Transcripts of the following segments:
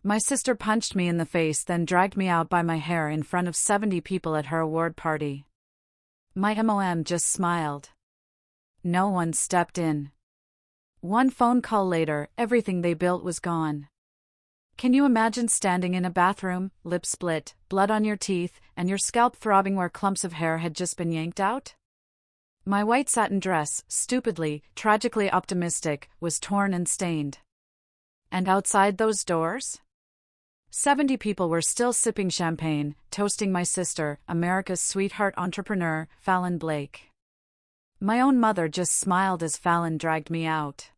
My sister punched me in the face, then dragged me out by my hair in front of 70 people at her award party. My mom just smiled. No one stepped in. One phone call later, everything they built was gone. Can you imagine standing in a bathroom, lips split, blood on your teeth, and your scalp throbbing where clumps of hair had just been yanked out? My white satin dress, stupidly, tragically optimistic, was torn and stained. And outside those doors? 70 people were still sipping champagne, toasting my sister, America's sweetheart entrepreneur, Fallon Blake. My own mother just smiled as Fallon dragged me out.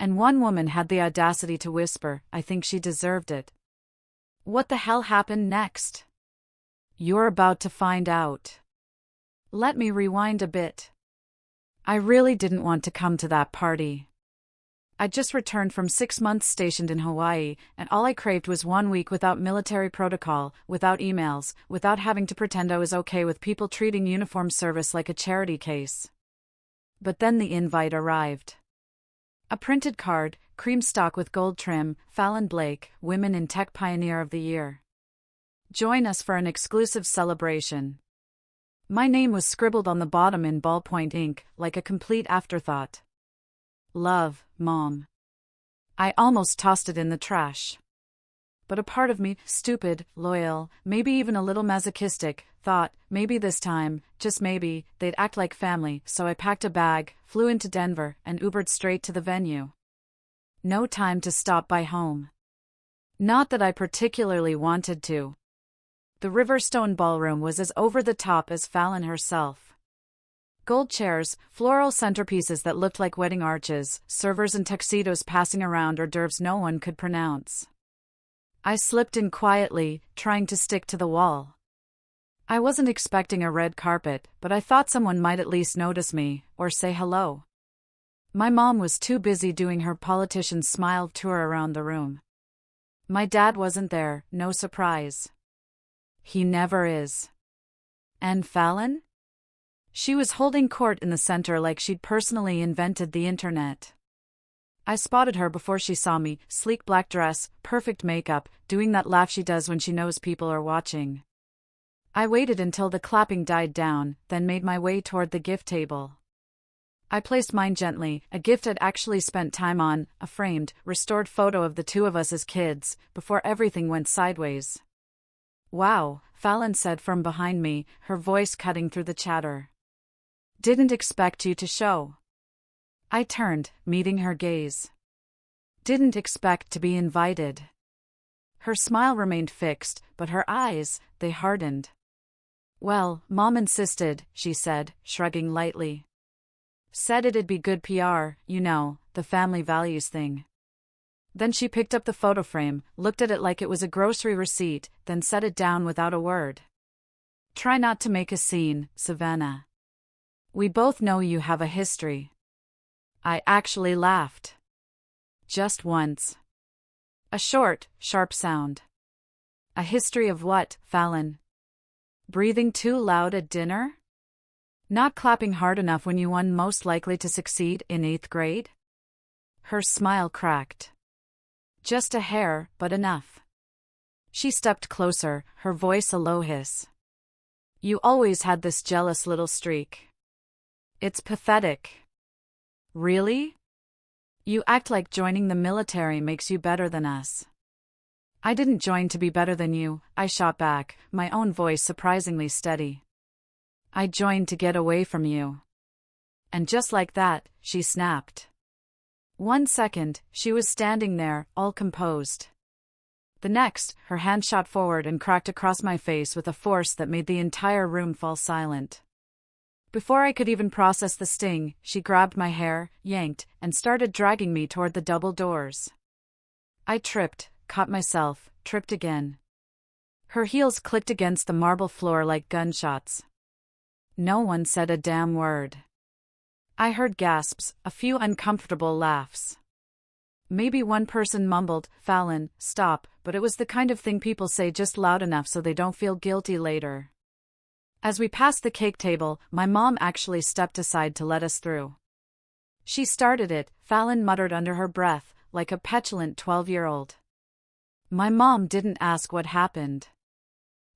And one woman had the audacity to whisper, "I think she deserved it." What the hell happened next? You're about to find out. Let me rewind a bit. I really didn't want to come to that party. I just returned from 6 months stationed in Hawaii, and all I craved was 1 week without military protocol, without emails, without having to pretend I was okay with people treating uniform service like a charity case. But then the invite arrived. A printed card, cream stock with gold trim, Fallon Blake, Women in Tech Pioneer of the Year. Join us for an exclusive celebration. My name was scribbled on the bottom in ballpoint ink, like a complete afterthought. Love, Mom. I almost tossed it in the trash. But a part of me, stupid, loyal, maybe even a little masochistic, thought, maybe this time, just maybe, they'd act like family, so I packed a bag, flew into Denver, and Ubered straight to the venue. No time to stop by home. Not that I particularly wanted to. The Riverstone Ballroom was as over-the-top as Fallon herself. Gold chairs, floral centerpieces that looked like wedding arches, servers in tuxedos passing around hors d'oeuvres no one could pronounce. I slipped in quietly, trying to stick to the wall. I wasn't expecting a red carpet, but I thought someone might at least notice me, or say hello. My mom was too busy doing her politician smile tour around the room. My dad wasn't there, no surprise. He never is. And Fallon? She was holding court in the center like she'd personally invented the internet. I spotted her before she saw me, sleek black dress, perfect makeup, doing that laugh she does when she knows people are watching. I waited until the clapping died down, then made my way toward the gift table. I placed mine gently, a gift I'd actually spent time on, a framed, restored photo of the two of us as kids, before everything went sideways. "Wow," Fallon said from behind me, her voice cutting through the chatter. "Didn't expect you to show." I turned, meeting her gaze. "Didn't expect to be invited." Her smile remained fixed, but her eyes, they hardened. "Well, Mom insisted," she said, shrugging lightly. "Said it'd be good PR, you know, the family values thing." Then she picked up the photo frame, looked at it like it was a grocery receipt, then set it down without a word. "Try not to make a scene, Savannah. We both know you have a history." I actually laughed. Just once. A short, sharp sound. "A history of what, Fallon? Breathing too loud at dinner? Not clapping hard enough when you won Most Likely to Succeed in 8th grade?" Her smile cracked. Just a hair, but enough. She stepped closer, her voice a low hiss. "You always had this jealous little streak. It's pathetic." "Really? You act like joining the military makes you better than us." "I didn't join to be better than you," I shot back, my own voice surprisingly steady. "I joined to get away from you." And just like that, she snapped. 1 second, she was standing there, all composed. The next, her hand shot forward and cracked across my face with a force that made the entire room fall silent. Before I could even process the sting, she grabbed my hair, yanked, and started dragging me toward the double doors. I tripped, caught myself, tripped again. Her heels clicked against the marble floor like gunshots. No one said a damn word. I heard gasps, a few uncomfortable laughs. Maybe one person mumbled, "Fallon, stop," but it was the kind of thing people say just loud enough so they don't feel guilty later. As we passed the cake table, my mom actually stepped aside to let us through. "She started it," Fallon muttered under her breath, like a petulant 12-year-old. My mom didn't ask what happened.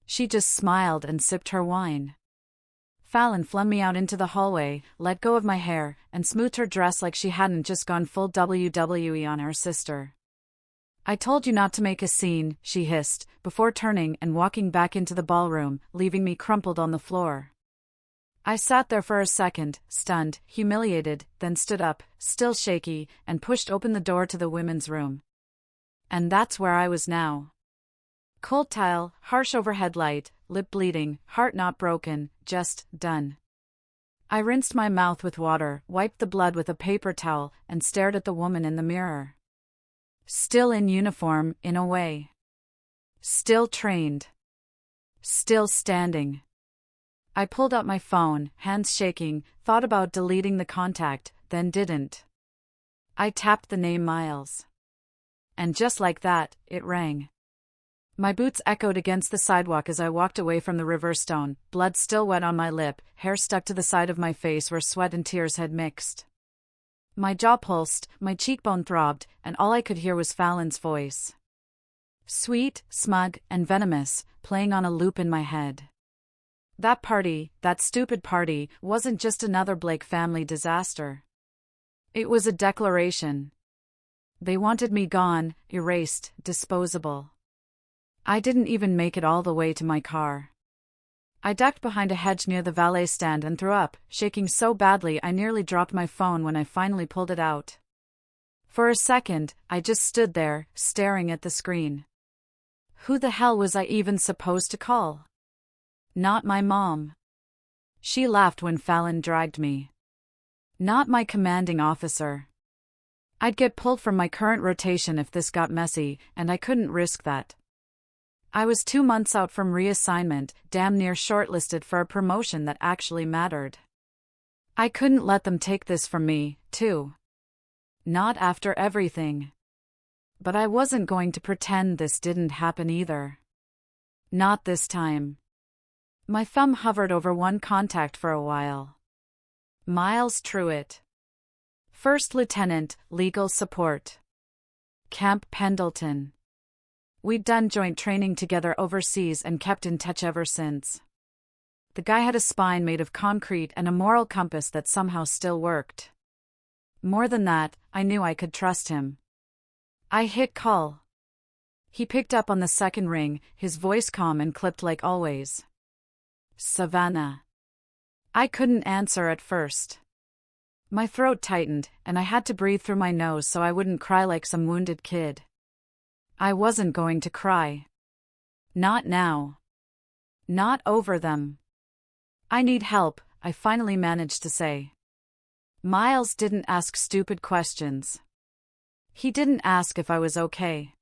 She just smiled and sipped her wine. Fallon flung me out into the hallway, let go of my hair, and smoothed her dress like she hadn't just gone full WWE on her sister. "I told you not to make a scene," she hissed, before turning and walking back into the ballroom, leaving me crumpled on the floor. I sat there for a second, stunned, humiliated, then stood up, still shaky, and pushed open the door to the women's room. And that's where I was now. Cold tile, harsh overhead light, lip bleeding, heart not broken, just done. I rinsed my mouth with water, wiped the blood with a paper towel, and stared at the woman in the mirror. Still in uniform, in a way. Still trained. Still standing. I pulled out my phone, hands shaking, thought about deleting the contact, then didn't. I tapped the name Miles. And just like that, it rang. My boots echoed against the sidewalk as I walked away from the Riverstone, blood still wet on my lip, hair stuck to the side of my face where sweat and tears had mixed. My jaw pulsed, my cheekbone throbbed, and all I could hear was Fallon's voice. Sweet, smug, and venomous, playing on a loop in my head. That party, that stupid party, wasn't just another Blake family disaster. It was a declaration. They wanted me gone, erased, disposable. I didn't even make it all the way to my car. I ducked behind a hedge near the valet stand and threw up, shaking so badly I nearly dropped my phone when I finally pulled it out. For a second, I just stood there, staring at the screen. Who the hell was I even supposed to call? Not my mom. She laughed when Fallon dragged me. Not my commanding officer. I'd get pulled from my current rotation if this got messy, and I couldn't risk that. I was 2 months out from reassignment, damn near shortlisted for a promotion that actually mattered. I couldn't let them take this from me, too. Not after everything. But I wasn't going to pretend this didn't happen either. Not this time. My thumb hovered over one contact for a while. Miles Truitt. First Lieutenant, Legal Support. Camp Pendleton. We'd done joint training together overseas and kept in touch ever since. The guy had a spine made of concrete and a moral compass that somehow still worked. More than that, I knew I could trust him. I hit call. He picked up on the second ring, his voice calm and clipped like always. Savannah. I couldn't answer at first. My throat tightened, and I had to breathe through my nose so I wouldn't cry like some wounded kid. I wasn't going to cry. Not now. Not over them. I need help, I finally managed to say. Miles didn't ask stupid questions. He didn't ask if I was okay.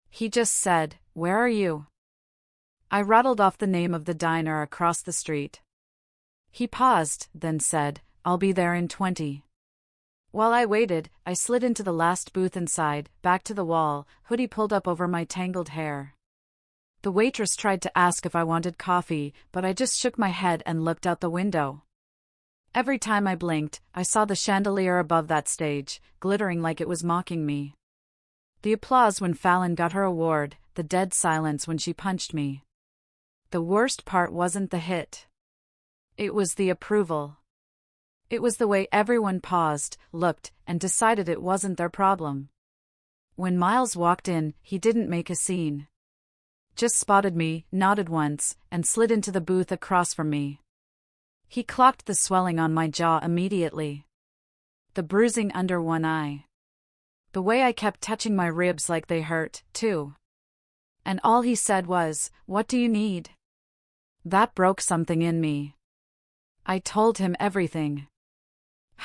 He just said, "Where are you?" I rattled off the name of the diner across the street. He paused, then said, "I'll be there in 20. While I waited, I slid into the last booth inside, back to the wall, hoodie pulled up over my tangled hair. The waitress tried to ask if I wanted coffee, but I just shook my head and looked out the window. Every time I blinked, I saw the chandelier above that stage, glittering like it was mocking me. The applause when Fallon got her award, the dead silence when she punched me. The worst part wasn't the hit. It was the approval. It was the way everyone paused, looked, and decided it wasn't their problem. When Miles walked in, he didn't make a scene. Just spotted me, nodded once, and slid into the booth across from me. He clocked the swelling on my jaw immediately. The bruising under one eye. The way I kept touching my ribs like they hurt, too. And all he said was, "What do you need?" That broke something in me. I told him everything.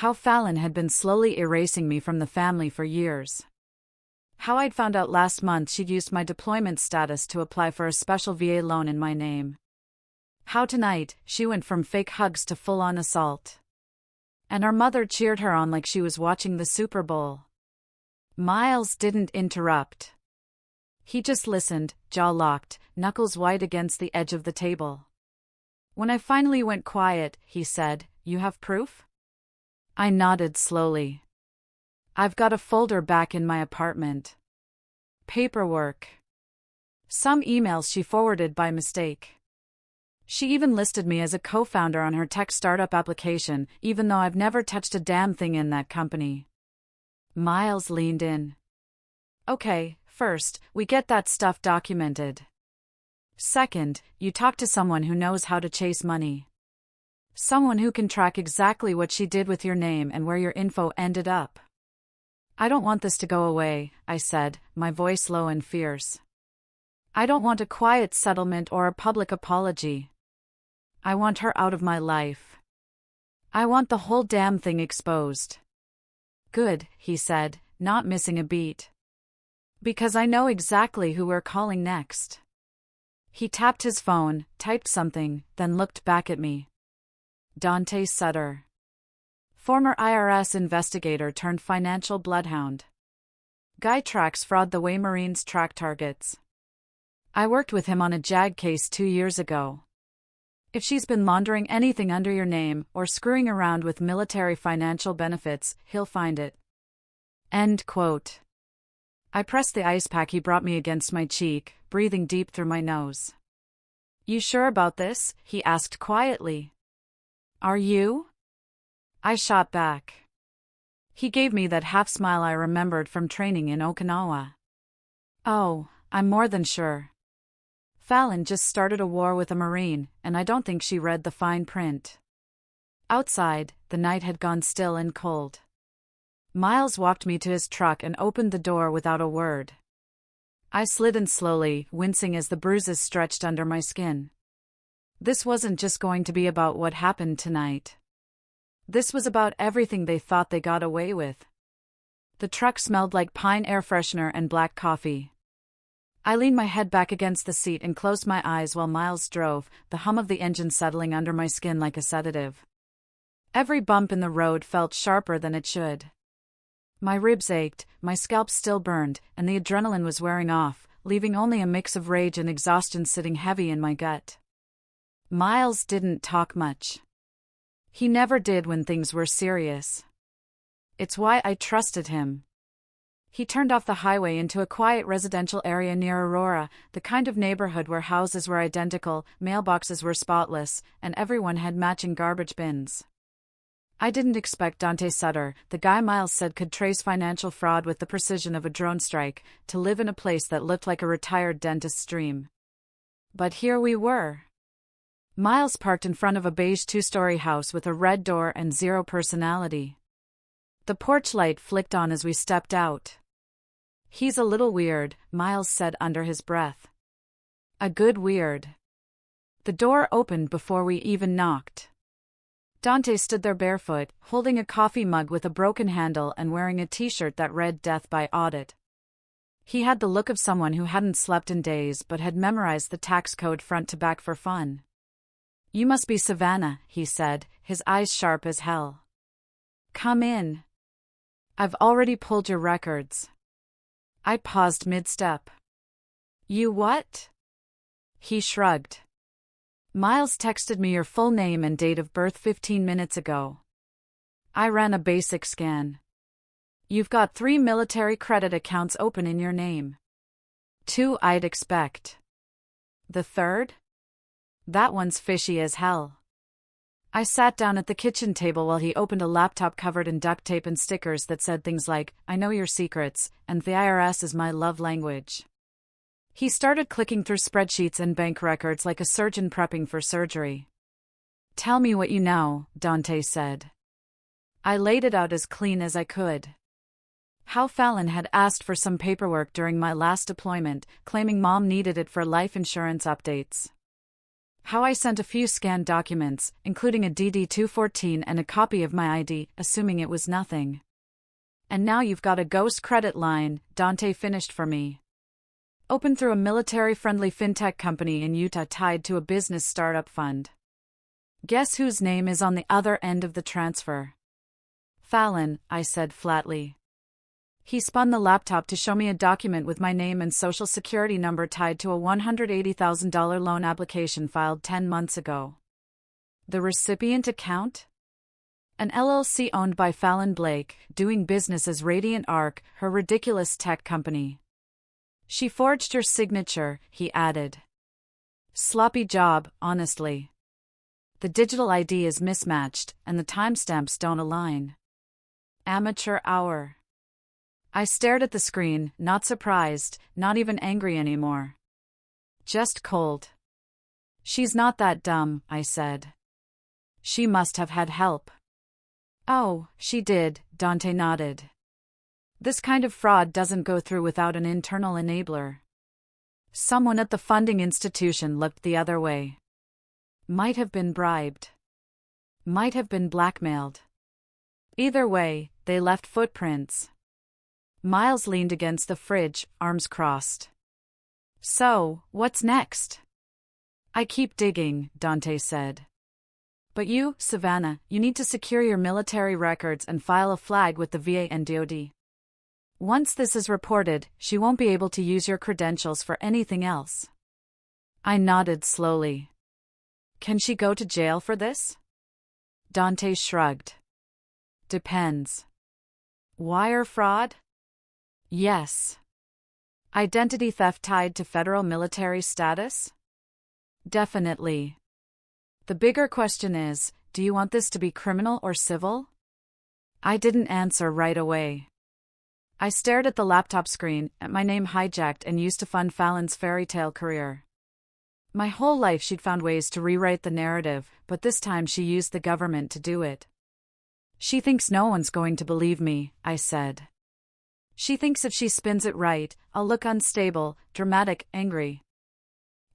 How Fallon had been slowly erasing me from the family for years. How I'd found out last month she'd used my deployment status to apply for a special VA loan in my name. How tonight, she went from fake hugs to full-on assault. And her mother cheered her on like she was watching the Super Bowl. Miles didn't interrupt. He just listened, jaw locked, knuckles white against the edge of the table. When I finally went quiet, he said, "You have proof?" I nodded slowly. "I've got a folder back in my apartment. Paperwork." Some emails she forwarded by mistake. She even listed me as a co-founder on her tech startup application, even though I've never touched a damn thing in that company. Miles leaned in. Okay, first, we get that stuff documented. Second, you talk to someone who knows how to chase money. Someone who can track exactly what she did with your name and where your info ended up. I don't want this to go away, I said, my voice low and fierce. I don't want a quiet settlement or a public apology. I want her out of my life. I want the whole damn thing exposed. Good, he said, not missing a beat. Because I know exactly who we're calling next. He tapped his phone, typed something, then looked back at me. Dante Sutter. Former IRS investigator turned financial bloodhound. Guy tracks fraud the way Marines track targets. I worked with him on a JAG case 2 years ago. If she's been laundering anything under your name or screwing around with military financial benefits, he'll find it. End quote. I pressed the ice pack he brought me against my cheek, breathing deep through my nose. You sure about this? He asked quietly. Are you? I shot back. He gave me that half smile I remembered from training in Okinawa. Oh, I'm more than sure. Fallon just started a war with a Marine, and I don't think she read the fine print. Outside, the night had gone still and cold. Miles walked me to his truck and opened the door without a word. I slid in slowly, wincing as the bruises stretched under my skin. This wasn't just going to be about what happened tonight. This was about everything they thought they got away with. The truck smelled like pine air freshener and black coffee. I leaned my head back against the seat and closed my eyes while Miles drove, the hum of the engine settling under my skin like a sedative. Every bump in the road felt sharper than it should. My ribs ached, my scalp still burned, and the adrenaline was wearing off, leaving only a mix of rage and exhaustion sitting heavy in my gut. Miles didn't talk much. He never did when things were serious. It's why I trusted him. He turned off the highway into a quiet residential area near Aurora, the kind of neighborhood where houses were identical, mailboxes were spotless, and everyone had matching garbage bins. I didn't expect Dante Sutter, the guy Miles said could trace financial fraud with the precision of a drone strike, to live in a place that looked like a retired dentist's dream. But here we were. Miles parked in front of a beige 2-story house with a red door and zero personality. The porch light flicked on as we stepped out. He's a little weird, Miles said under his breath. A good weird. The door opened before we even knocked. Dante stood there barefoot, holding a coffee mug with a broken handle and wearing a t-shirt that read Death by Audit. He had the look of someone who hadn't slept in days but had memorized the tax code front to back for fun. You must be Savannah, he said, his eyes sharp as hell. Come in. I've already pulled your records. I paused mid-step. You what? He shrugged. Miles texted me your full name and date of birth 15 minutes ago. I ran a basic scan. You've got 3 military credit accounts open in your name. 2 I'd expect. The third? That one's fishy as hell. I sat down at the kitchen table while he opened a laptop covered in duct tape and stickers that said things like, I know your secrets, and the IRS is my love language. He started clicking through spreadsheets and bank records like a surgeon prepping for surgery. Tell me what you know, Dante said. I laid it out as clean as I could. How Fallon had asked for some paperwork during my last deployment, claiming Mom needed it for life insurance updates. How I sent a few scanned documents, including a DD-214 and a copy of my ID, assuming it was nothing. And now you've got a ghost credit line, Dante finished for me. Opened through a military-friendly fintech company in Utah tied to a business startup fund. Guess whose name is on the other end of the transfer? Fallon, I said flatly. He spun the laptop to show me a document with my name and social security number tied to a $180,000 loan application filed 10 months ago. The recipient account? An LLC owned by Fallon Blake, doing business as Radiant Arc, her ridiculous tech company. She forged your signature, he added. Sloppy job, honestly. The digital ID is mismatched, and the timestamps don't align. Amateur hour. I stared at the screen, not surprised, not even angry anymore. Just cold. She's not that dumb, I said. She must have had help. Oh, she did, Dante nodded. This kind of fraud doesn't go through without an internal enabler. Someone at the funding institution looked the other way. Might have been bribed. Might have been blackmailed. Either way, they left footprints. Miles leaned against the fridge, arms crossed. So, what's next? I keep digging, Dante said. But you, Savannah, you need to secure your military records and file a flag with the VA and DoD. Once this is reported, she won't be able to use your credentials for anything else. I nodded slowly. Can she go to jail for this? Dante shrugged. Depends. Wire fraud? Yes. Identity theft tied to federal military status? Definitely. The bigger question is, do you want this to be criminal or civil? I didn't answer right away. I stared at the laptop screen, at my name hijacked and used to fund Fallon's fairy tale career. My whole life she'd found ways to rewrite the narrative, but this time she used the government to do it. She thinks no one's going to believe me, I said. She thinks if she spins it right, I'll look unstable, dramatic, angry.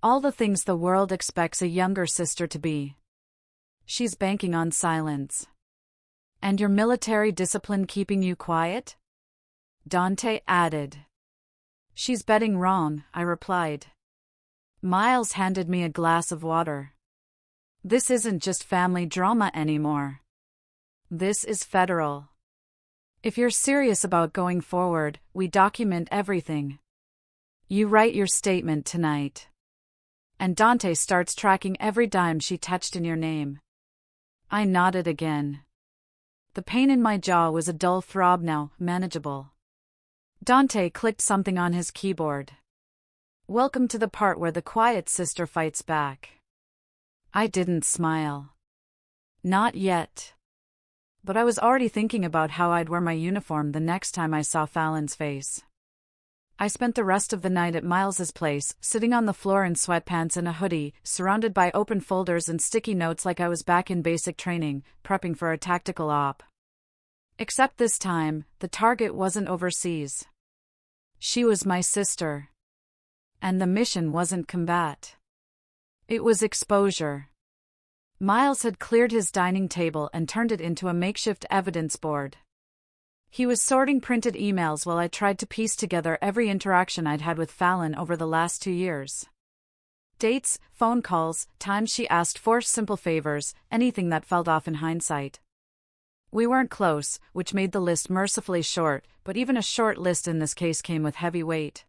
All the things the world expects a younger sister to be. She's banking on silence. And your military discipline keeping you quiet? Dante added. She's betting wrong, I replied. Miles handed me a glass of water. This isn't just family drama anymore. This is federal. If you're serious about going forward, we document everything. You write your statement tonight. And Dante starts tracking every dime she touched in your name. I nodded again. The pain in my jaw was a dull throb now, manageable. Dante clicked something on his keyboard. Welcome to the part where the quiet sister fights back. I didn't smile. Not yet. But I was already thinking about how I'd wear my uniform the next time I saw Fallon's face. I spent the rest of the night at Miles's place, sitting on the floor in sweatpants and a hoodie, surrounded by open folders and sticky notes like I was back in basic training, prepping for a tactical op. Except this time, the target wasn't overseas. She was my sister. And the mission wasn't combat. It was exposure. Miles had cleared his dining table and turned it into a makeshift evidence board. He was sorting printed emails while I tried to piece together every interaction I'd had with Fallon over the last 2 years. Dates, phone calls, times she asked for simple favors, anything that felt off in hindsight. We weren't close, which made the list mercifully short, but even a short list in this case came with heavy weight.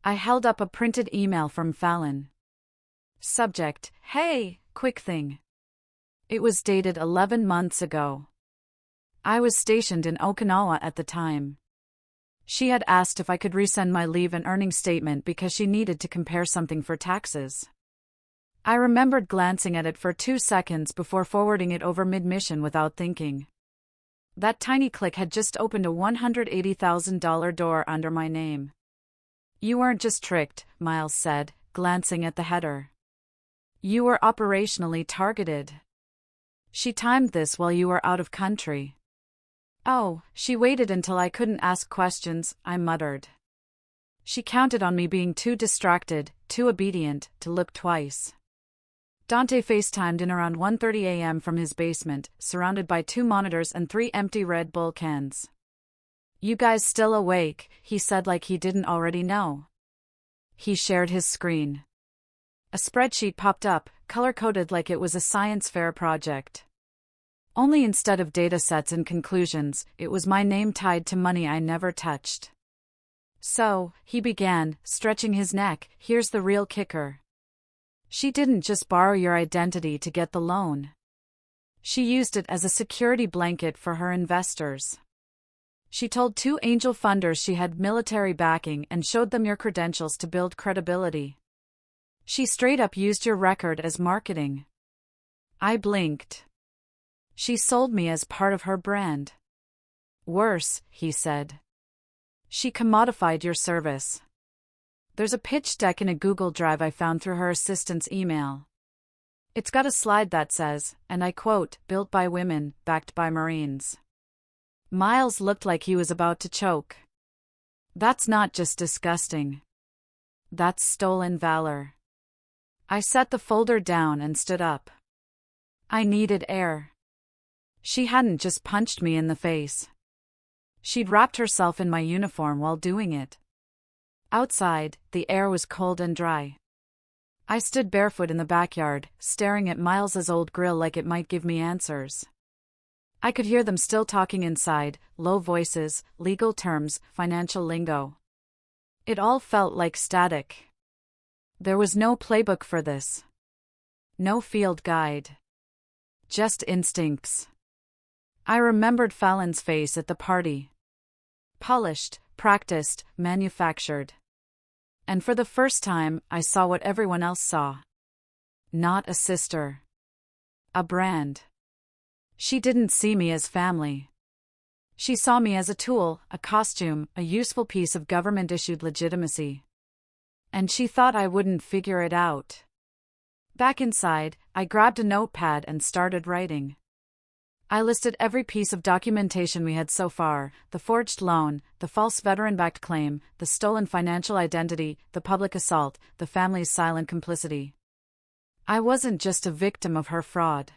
I held up a printed email from Fallon. Subject, hey, quick thing. It was dated 11 months ago. I was stationed in Okinawa at the time. She had asked if I could resend my leave and earnings statement because she needed to compare something for taxes. I remembered glancing at it for 2 seconds before forwarding it over mid-mission without thinking. That tiny click had just opened a $180,000 door under my name. You weren't just tricked, Miles said, glancing at the header. You were operationally targeted. She timed this while you were out of country. Oh, she waited until I couldn't ask questions, I muttered. She counted on me being too distracted, too obedient, to look twice. Dante FaceTimed in around 1:30 a.m. from his basement, surrounded by 2 monitors and 3 empty Red Bull cans. You guys still awake, he said like he didn't already know. He shared his screen. A spreadsheet popped up, color-coded like it was a science fair project. Only instead of datasets and conclusions, it was my name tied to money I never touched. So, he began, stretching his neck, here's the real kicker. She didn't just borrow your identity to get the loan. She used it as a security blanket for her investors. She told 2 angel funders she had military backing and showed them your credentials to build credibility. She straight up used your record as marketing. I blinked. She sold me as part of her brand. Worse, he said. She commodified your service. There's a pitch deck in a Google Drive I found through her assistant's email. It's got a slide that says, and I quote, "Built by women, backed by Marines." Miles looked like he was about to choke. That's not just disgusting. That's stolen valor. I set the folder down and stood up. I needed air. She hadn't just punched me in the face. She'd wrapped herself in my uniform while doing it. Outside, the air was cold and dry. I stood barefoot in the backyard, staring at Miles's old grill like it might give me answers. I could hear them still talking inside, low voices, legal terms, financial lingo. It all felt like static. There was no playbook for this. No field guide. Just instincts. I remembered Fallon's face at the party. Polished, practiced, manufactured. And for the first time, I saw what everyone else saw. Not a sister. A brand. She didn't see me as family. She saw me as a tool, a costume, a useful piece of government-issued legitimacy. And she thought I wouldn't figure it out. Back inside, I grabbed a notepad and started writing. I listed every piece of documentation we had so far: the forged loan, the false veteran-backed claim, the stolen financial identity, the public assault, the family's silent complicity. I wasn't just a victim of her fraud.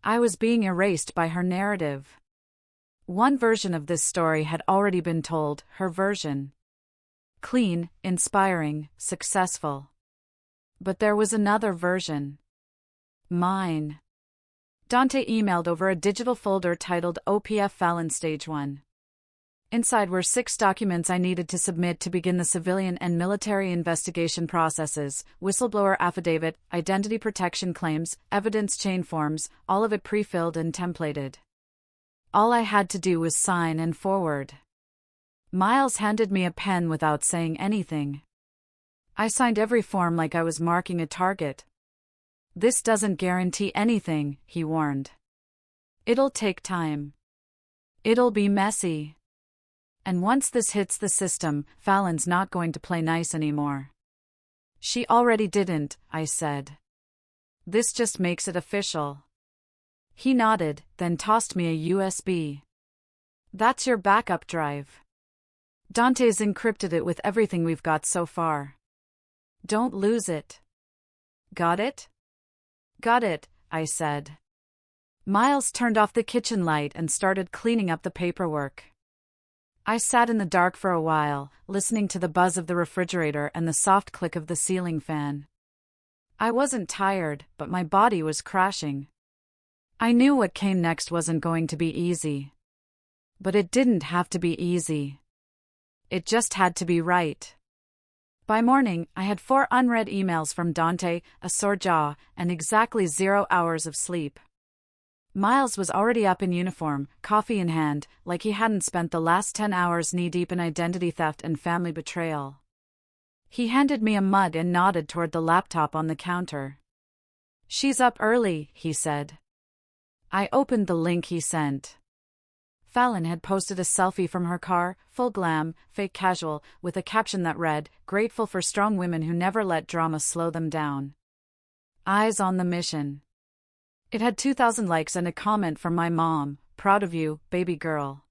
I was being erased by her narrative. One version of this story had already been told, her version. Clean, inspiring, successful. But there was another version. Mine. Dante emailed over a digital folder titled OPF Fallon Stage 1. Inside were 6 documents I needed to submit to begin the civilian and military investigation processes: whistleblower affidavit, identity protection claims, evidence chain forms, all of it pre-filled and templated. All I had to do was sign and forward. Miles handed me a pen without saying anything. I signed every form like I was marking a target. "This doesn't guarantee anything," he warned. "It'll take time. It'll be messy. And once this hits the system, Fallon's not going to play nice anymore." "She already didn't," I said. "This just makes it official." He nodded, then tossed me a USB. "That's your backup drive. Dante's encrypted it with everything we've got so far. Don't lose it." "Got it?" "Got it," I said. Miles turned off the kitchen light and started cleaning up the paperwork. I sat in the dark for a while, listening to the buzz of the refrigerator and the soft click of the ceiling fan. I wasn't tired, but my body was crashing. I knew what came next wasn't going to be easy. But it didn't have to be easy. It just had to be right. By morning, I had 4 unread emails from Dante, a sore jaw, and exactly 0 hours of sleep. Miles was already up in uniform, coffee in hand, like he hadn't spent the last 10 hours knee-deep in identity theft and family betrayal. He handed me a mug and nodded toward the laptop on the counter. "She's up early," he said. I opened the link he sent. Fallon had posted a selfie from her car, full glam, fake casual, with a caption that read, "Grateful for strong women who never let drama slow them down. Eyes on the mission." It had 2,000 likes and a comment from my mom: "Proud of you, baby girl.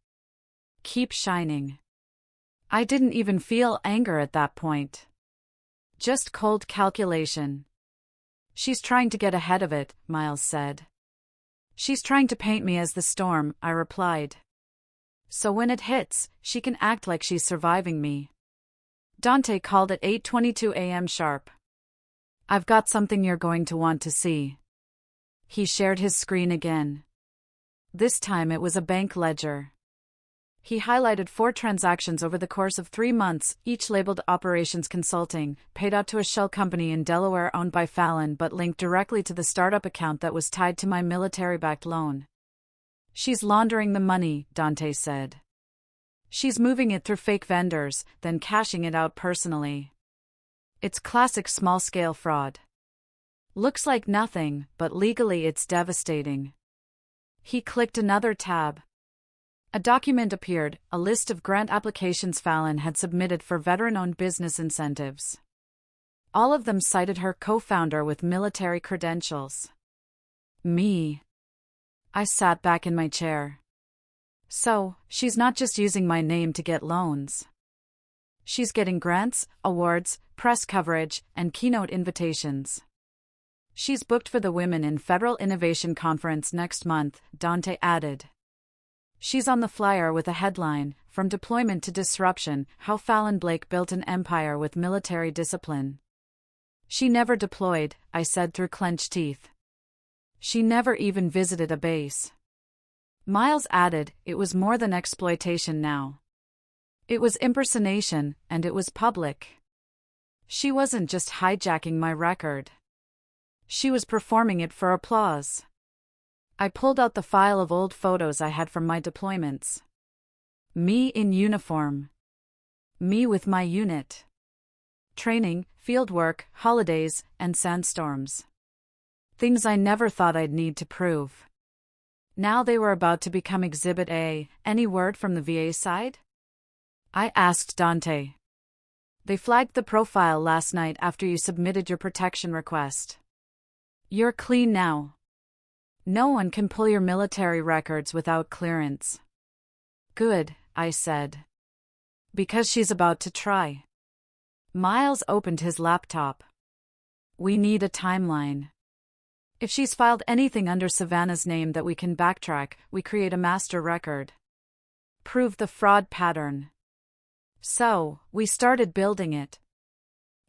Keep shining." I didn't even feel anger at that point. Just cold calculation. "She's trying to get ahead of it," Miles said. "She's trying to paint me as the storm," I replied. "So when it hits, she can act like she's surviving me." Dante called at 8:22 a.m. sharp. "I've got something you're going to want to see." He shared his screen again. This time it was a bank ledger. He highlighted 4 transactions over the course of 3 months, each labeled Operations Consulting, paid out to a shell company in Delaware owned by Fallon but linked directly to the startup account that was tied to my military-backed loan. "She's laundering the money," Dante said. She's moving it through fake vendors, then cashing it out personally. It's classic small-scale fraud. Looks like nothing, but legally it's devastating. He clicked another tab. A document appeared, a list of grant applications Fallon had submitted for veteran-owned business incentives. All of them cited her co-founder with military credentials. Me. I sat back in my chair. So, she's not just using my name to get loans. She's getting grants, awards, press coverage, and keynote invitations. She's booked for the Women in Federal Innovation Conference next month, Dante added. She's on the flyer with a headline, From Deployment to Disruption, How Fallon Blake Built an Empire with Military Discipline. She never deployed, I said through clenched teeth. She never even visited a base. Miles added, it was more than exploitation now. It was impersonation, and it was public. She wasn't just hijacking my record. She was performing it for applause. I pulled out the file of old photos I had from my deployments. Me in uniform. Me with my unit. Training, fieldwork, holidays, and sandstorms. Things I never thought I'd need to prove. Now they were about to become Exhibit A. Any word from the VA side? I asked Dante. They flagged the profile last night after you submitted your protection request. You're clean now. No one can pull your military records without clearance. Good, I said. Because she's about to try. Miles opened his laptop. We need a timeline. If she's filed anything under Savannah's name that we can backtrack, we create a master record. Prove the fraud pattern. So, we started building it.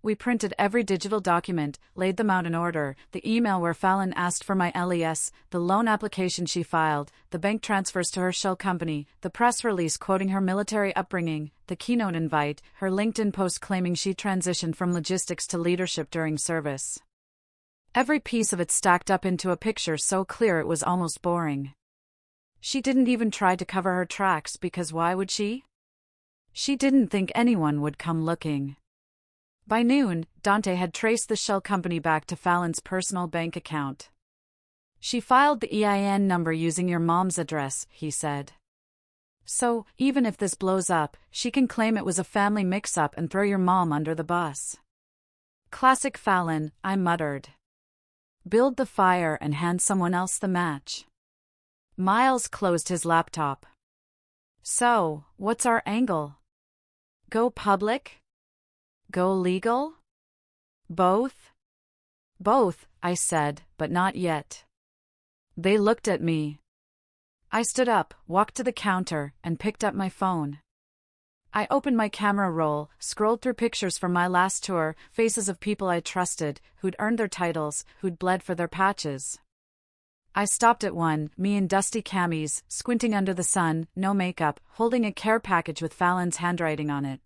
We printed every digital document, laid them out in order, the email where Fallon asked for my LES, the loan application she filed, the bank transfers to her shell company, the press release quoting her military upbringing, the keynote invite, her LinkedIn post claiming she transitioned from logistics to leadership during service. Every piece of it stacked up into a picture so clear it was almost boring. She didn't even try to cover her tracks because why would she? She didn't think anyone would come looking. By noon, Dante had traced the shell company back to Fallon's personal bank account. She filed the EIN number using your mom's address, he said. So, even if this blows up, she can claim it was a family mix-up and throw your mom under the bus. Classic Fallon, I muttered. Build the fire and hand someone else the match. Miles closed his laptop. So, what's our angle? Go public? Go legal? Both? Both, I said, but not yet. They looked at me. I stood up, walked to the counter, and picked up my phone. I opened my camera roll, scrolled through pictures from my last tour, faces of people I trusted, who'd earned their titles, who'd bled for their patches. I stopped at one, me in dusty camis, squinting under the sun, no makeup, holding a care package with Fallon's handwriting on it.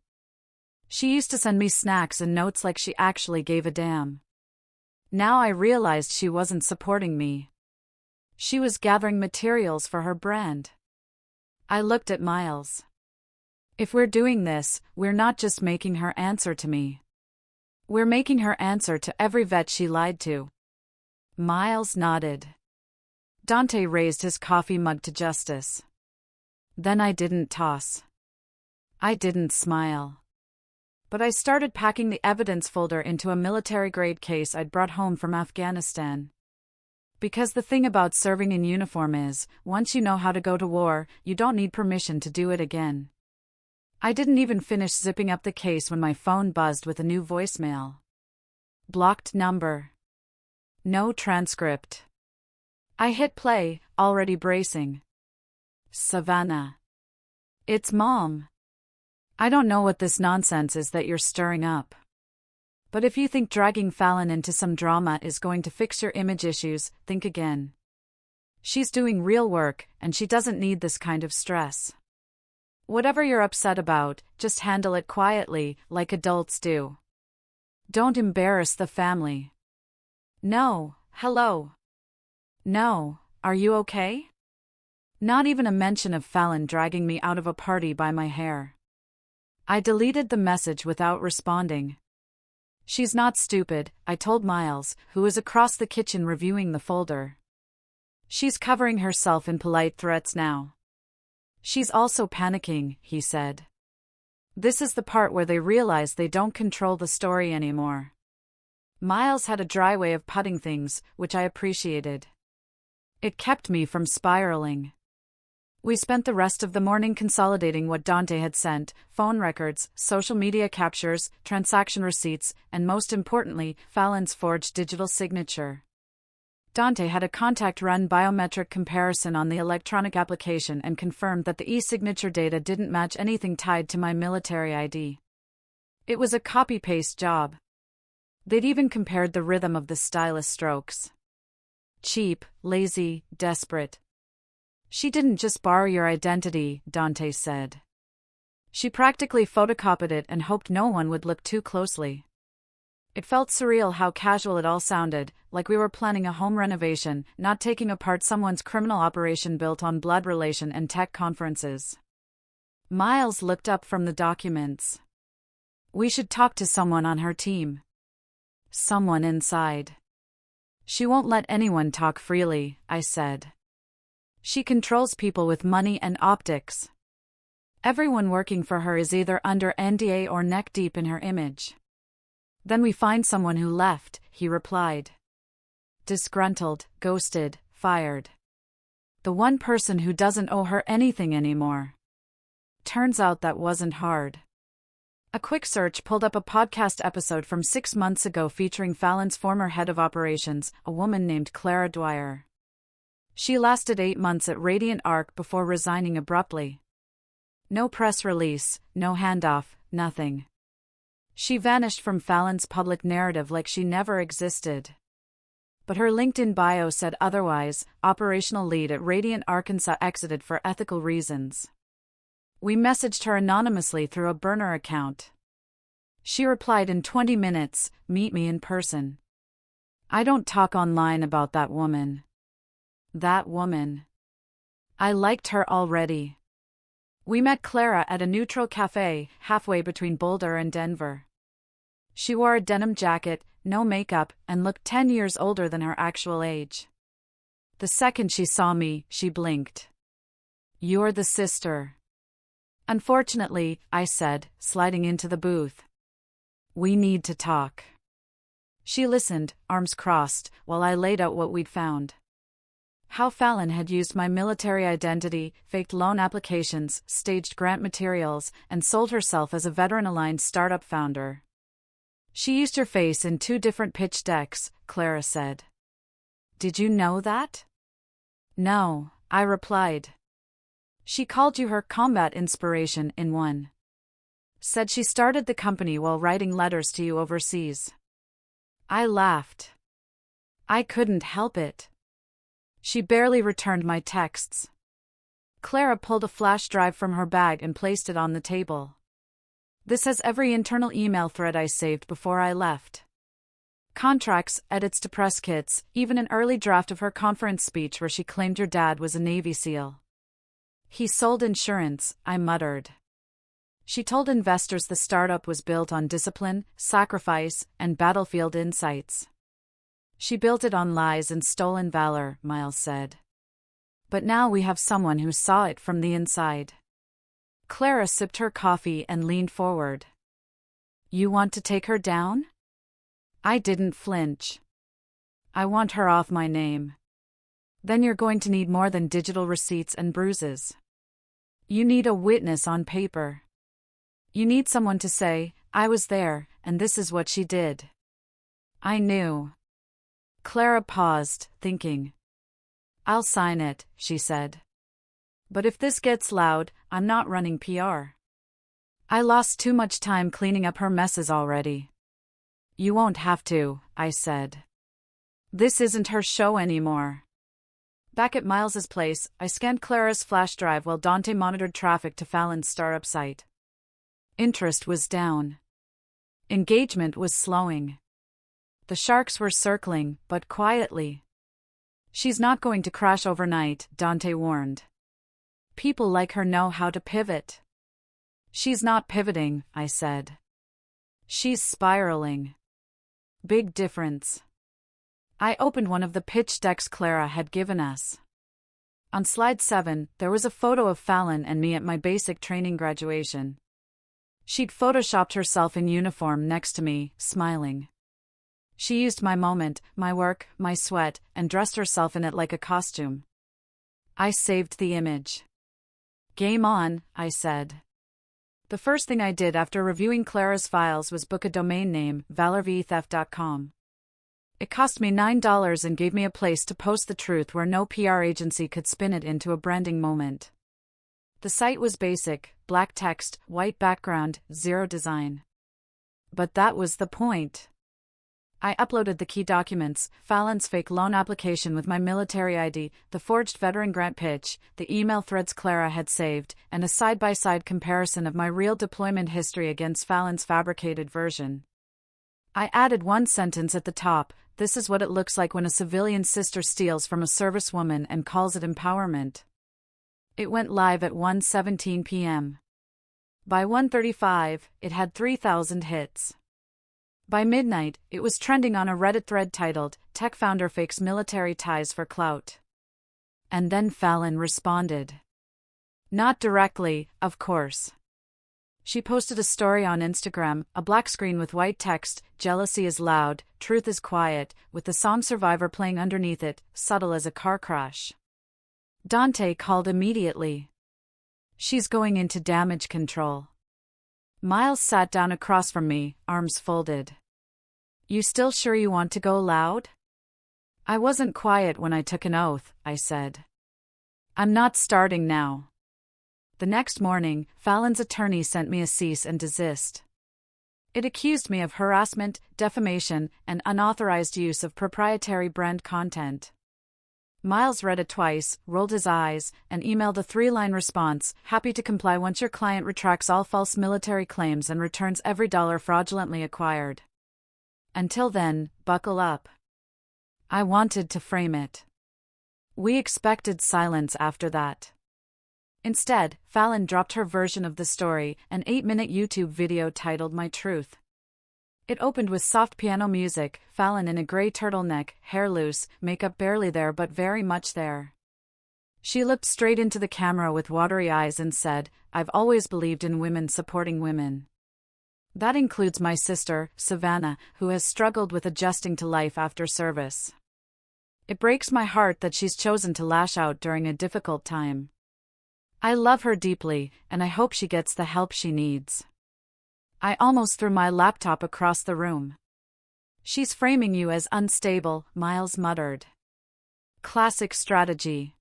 She used to send me snacks and notes like she actually gave a damn. Now I realized she wasn't supporting me. She was gathering materials for her brand. I looked at Miles. If we're doing this, we're not just making her answer to me. We're making her answer to every vet she lied to. Miles nodded. Dante raised his coffee mug to justice. Then I didn't toss. I didn't smile. But I started packing the evidence folder into a military-grade case I'd brought home from Afghanistan. Because the thing about serving in uniform is, once you know how to go to war, you don't need permission to do it again. I didn't even finish zipping up the case when my phone buzzed with a new voicemail. Blocked number. No transcript. I hit play, already bracing. Savannah. It's Mom. I don't know what this nonsense is that you're stirring up. But if you think dragging Fallon into some drama is going to fix your image issues, think again. She's doing real work, and she doesn't need this kind of stress. Whatever you're upset about, just handle it quietly, like adults do. Don't embarrass the family. No, hello. No, are you okay? Not even a mention of Fallon dragging me out of a party by my hair. I deleted the message without responding. She's not stupid, I told Miles, who was across the kitchen reviewing the folder. She's covering herself in polite threats now. She's also panicking, he said. This is the part where they realize they don't control the story anymore. Miles had a dry way of putting things, which I appreciated. It kept me from spiraling. We spent the rest of the morning consolidating what Dante had sent: phone records, social media captures, transaction receipts, and most importantly, Fallon's forged digital signature. Dante had a contact-run biometric comparison on the electronic application and confirmed that the e-signature data didn't match anything tied to my military ID. It was a copy-paste job. They'd even compared the rhythm of the stylus strokes. Cheap, lazy, desperate. She didn't just borrow your identity, Dante said. She practically photocopied it and hoped no one would look too closely. It felt surreal how casual it all sounded, like we were planning a home renovation, not taking apart someone's criminal operation built on blood relation and tech conferences. Miles looked up from the documents. We should talk to someone on her team. Someone inside. She won't let anyone talk freely, I said. She controls people with money and optics. Everyone working for her is either under NDA or neck deep in her image. Then we find someone who left, he replied. Disgruntled, ghosted, fired. The one person who doesn't owe her anything anymore. Turns out that wasn't hard. A quick search pulled up a podcast episode from 6 months ago featuring Fallon's former head of operations, a woman named Clara Dwyer. She lasted 8 months at Radiant Arc before resigning abruptly. No press release, no handoff, nothing. She vanished from Fallon's public narrative like she never existed. But her LinkedIn bio said otherwise. Operational lead at Radiant Arkansas exited for ethical reasons. We messaged her anonymously through a burner account. She replied in 20 minutes, meet me in person. I don't talk online about that woman. That woman. I liked her already. We met Clara at a neutral cafe, halfway between Boulder and Denver. She wore a denim jacket, no makeup, and looked 10 years older than her actual age. The second she saw me, she blinked. You're the sister. Unfortunately, I said, sliding into the booth. We need to talk. She listened, arms crossed, while I laid out what we'd found. How Fallon had used my military identity, faked loan applications, staged grant materials, and sold herself as a veteran-aligned startup founder. She used her face in 2 different pitch decks, Clara said. Did you know that? No, I replied. She called you her combat inspiration in one. Said she started the company while writing letters to you overseas. I laughed. I couldn't help it. She barely returned my texts. Clara pulled a flash drive from her bag and placed it on the table. This has every internal email thread I saved before I left. Contracts, edits to press kits, even an early draft of her conference speech where she claimed your dad was a Navy SEAL. He sold insurance, I muttered. She told investors the startup was built on discipline, sacrifice, and battlefield insights. She built it on lies and stolen valor, Miles said. But now we have someone who saw it from the inside. Clara sipped her coffee and leaned forward. You want to take her down? I didn't flinch. I want her off my name. Then you're going to need more than digital receipts and bruises. You need a witness on paper. You need someone to say, I was there, and this is what she did. I knew. Clara paused, thinking. I'll sign it, she said. But if this gets loud, I'm not running PR. I lost too much time cleaning up her messes already. You won't have to, I said. This isn't her show anymore. Back at Miles's place, I scanned Clara's flash drive while Dante monitored traffic to Fallon's startup site. Interest was down. Engagement was slowing. The sharks were circling, but quietly. She's not going to crash overnight, Dante warned. People like her know how to pivot. She's not pivoting, I said. She's spiraling. Big difference. I opened one of the pitch decks Clara had given us. On slide 7, there was a photo of Fallon and me at my basic training graduation. She'd photoshopped herself in uniform next to me, smiling. She used my moment, my work, my sweat, and dressed herself in it like a costume. I saved the image. Game on, I said. The first thing I did after reviewing Clara's files was book a domain name, valorvetheft.com. It cost me $9 and gave me a place to post the truth where no PR agency could spin it into a branding moment. The site was basic, black text, white background, zero design. But that was the point. I uploaded the key documents, Fallon's fake loan application with my military ID, the forged veteran grant pitch, the email threads Clara had saved, and a side-by-side comparison of my real deployment history against Fallon's fabricated version. I added one sentence at the top: "This is what it looks like when a civilian sister steals from a servicewoman and calls it empowerment." It went live at 1:17 p.m. By 1:35, it had 3,000 hits. By midnight, it was trending on a Reddit thread titled, "Tech Founder Fakes Military Ties for Clout." And then Fallon responded. Not directly, of course. She posted a story on Instagram, a black screen with white text, "Jealousy is loud, truth is quiet," with the song Survivor playing underneath it, subtle as a car crash. Dante called immediately. She's going into damage control. Miles sat down across from me, arms folded. You still sure you want to go loud? I wasn't quiet when I took an oath, I said. I'm not starting now. The next morning, Fallon's attorney sent me a cease and desist. It accused me of harassment, defamation, and unauthorized use of proprietary brand content. Miles read it twice, rolled his eyes, and emailed a 3-line response: "Happy to comply once your client retracts all false military claims and returns every dollar fraudulently acquired. Until then, buckle up." I wanted to frame it. We expected silence after that. Instead, Fallon dropped her version of the story, an 8-minute YouTube video titled "My Truth." It opened with soft piano music, Fallon in a gray turtleneck, hair loose, makeup barely there but very much there. She looked straight into the camera with watery eyes and said, "I've always believed in women supporting women. That includes my sister, Savannah, who has struggled with adjusting to life after service. It breaks my heart that she's chosen to lash out during a difficult time. I love her deeply, and I hope she gets the help she needs." I almost threw my laptop across the room. "She's framing you as unstable," Miles muttered. "Classic strategy.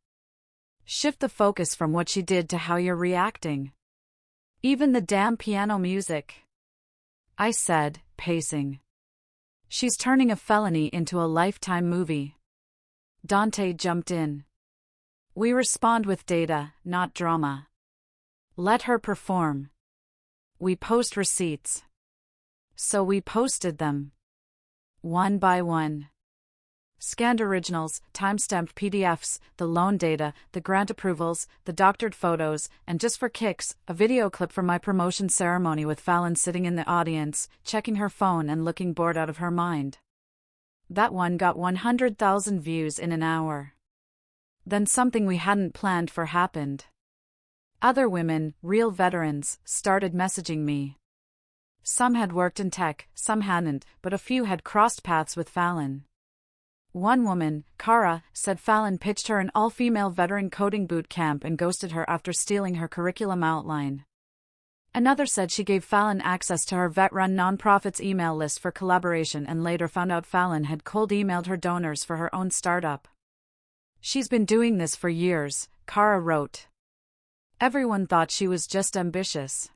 Shift the focus from what she did to how you're reacting. Even the damn piano music," I said, pacing. "She's turning a felony into a Lifetime movie." Dante jumped in. "We respond with data, not drama. Let her perform. We post receipts." So we posted them. One by one. Scanned originals, time-stamped PDFs, the loan data, the grant approvals, the doctored photos, and just for kicks, a video clip from my promotion ceremony with Fallon sitting in the audience, checking her phone and looking bored out of her mind. That one got 100,000 views in an hour. Then something we hadn't planned for happened. Other women, real veterans, started messaging me. Some had worked in tech, some hadn't, but a few had crossed paths with Fallon. One woman, Kara, said Fallon pitched her an all-female veteran coding boot camp and ghosted her after stealing her curriculum outline. Another said she gave Fallon access to her vet-run nonprofit's email list for collaboration and later found out Fallon had cold-emailed her donors for her own startup. "She's been doing this for years," Kara wrote. "Everyone thought she was just ambitious.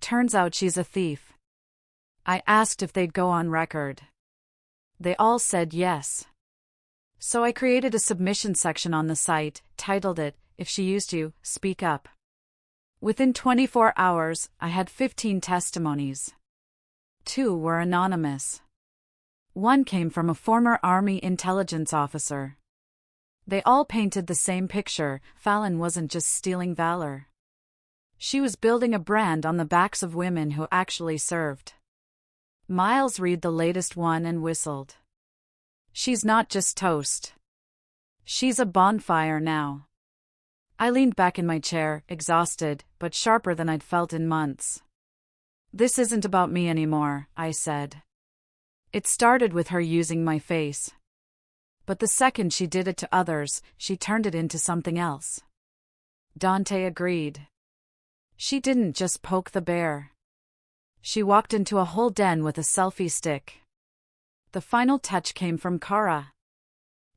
Turns out she's a thief." I asked if they'd go on record. They all said yes. So I created a submission section on the site, titled it, "If She Used You, Speak Up." Within 24 hours, I had 15 testimonies. 2 were anonymous. One came from a former Army intelligence officer. They all painted the same picture. Fallon wasn't just stealing valor. She was building a brand on the backs of women who actually served. Miles read the latest one and whistled. She's not just toast. She's a bonfire now. I leaned back in my chair, exhausted, but sharper than I'd felt in months. This isn't about me anymore, I said. It started with her using my face. But the second she did it to others, she turned it into something else. Dante agreed. She didn't just poke the bear. She walked into a whole den with a selfie stick. The final touch came from Kara.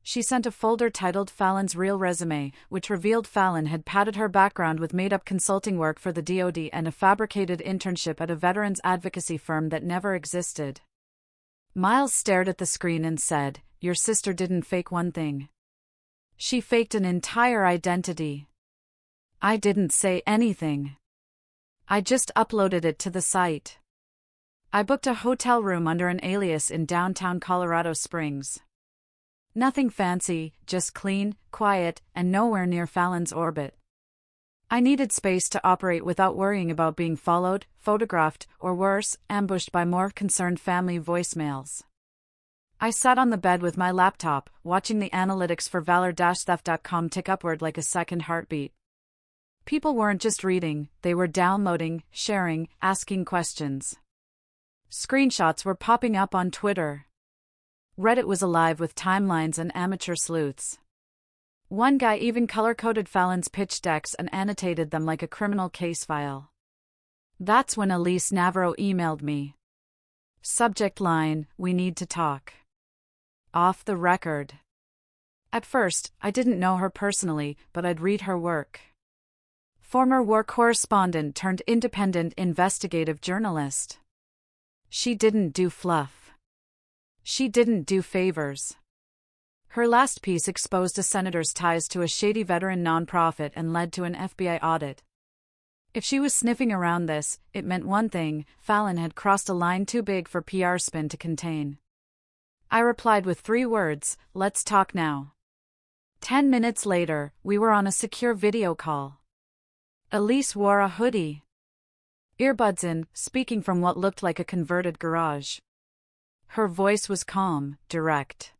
She sent a folder titled Fallon's Real Resume, which revealed Fallon had padded her background with made-up consulting work for the DoD and a fabricated internship at a veterans advocacy firm that never existed. Miles stared at the screen and said, "Your sister didn't fake one thing. She faked an entire identity." I didn't say anything. I just uploaded it to the site. I booked a hotel room under an alias in downtown Colorado Springs. Nothing fancy, just clean, quiet, and nowhere near Fallon's orbit. I needed space to operate without worrying about being followed, photographed, or worse, ambushed by more concerned family voicemails. I sat on the bed with my laptop, watching the analytics for valor-theft.com tick upward like a second heartbeat. People weren't just reading, they were downloading, sharing, asking questions. Screenshots were popping up on Twitter. Reddit was alive with timelines and amateur sleuths. One guy even color-coded Fallon's pitch decks and annotated them like a criminal case file. That's when Elise Navarro emailed me. Subject line, "We need to talk." Off the record. At first, I didn't know her personally, but I'd read her work. Former war correspondent turned independent investigative journalist. She didn't do fluff. She didn't do favors. Her last piece exposed a senator's ties to a shady veteran nonprofit and led to an FBI audit. If she was sniffing around this, it meant one thing: Fallon had crossed a line too big for PR spin to contain. I replied with 3 words, "Let's talk now." 10 minutes later, we were on a secure video call. Elise wore a hoodie. Earbuds in, speaking from what looked like a converted garage. Her voice was calm, direct.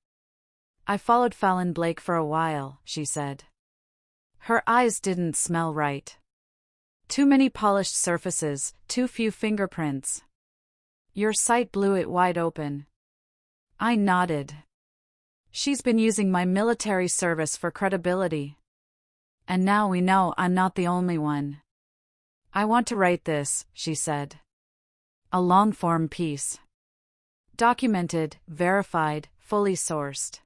"I followed Fallon Blake for a while," she said. Her eyes didn't smell right. Too many polished surfaces, too few fingerprints. "Your site blew it wide open." I nodded. "She's been using my military service for credibility. And now we know I'm not the only one." "I want to write this," she said. "A long-form piece. Documented, verified, fully sourced.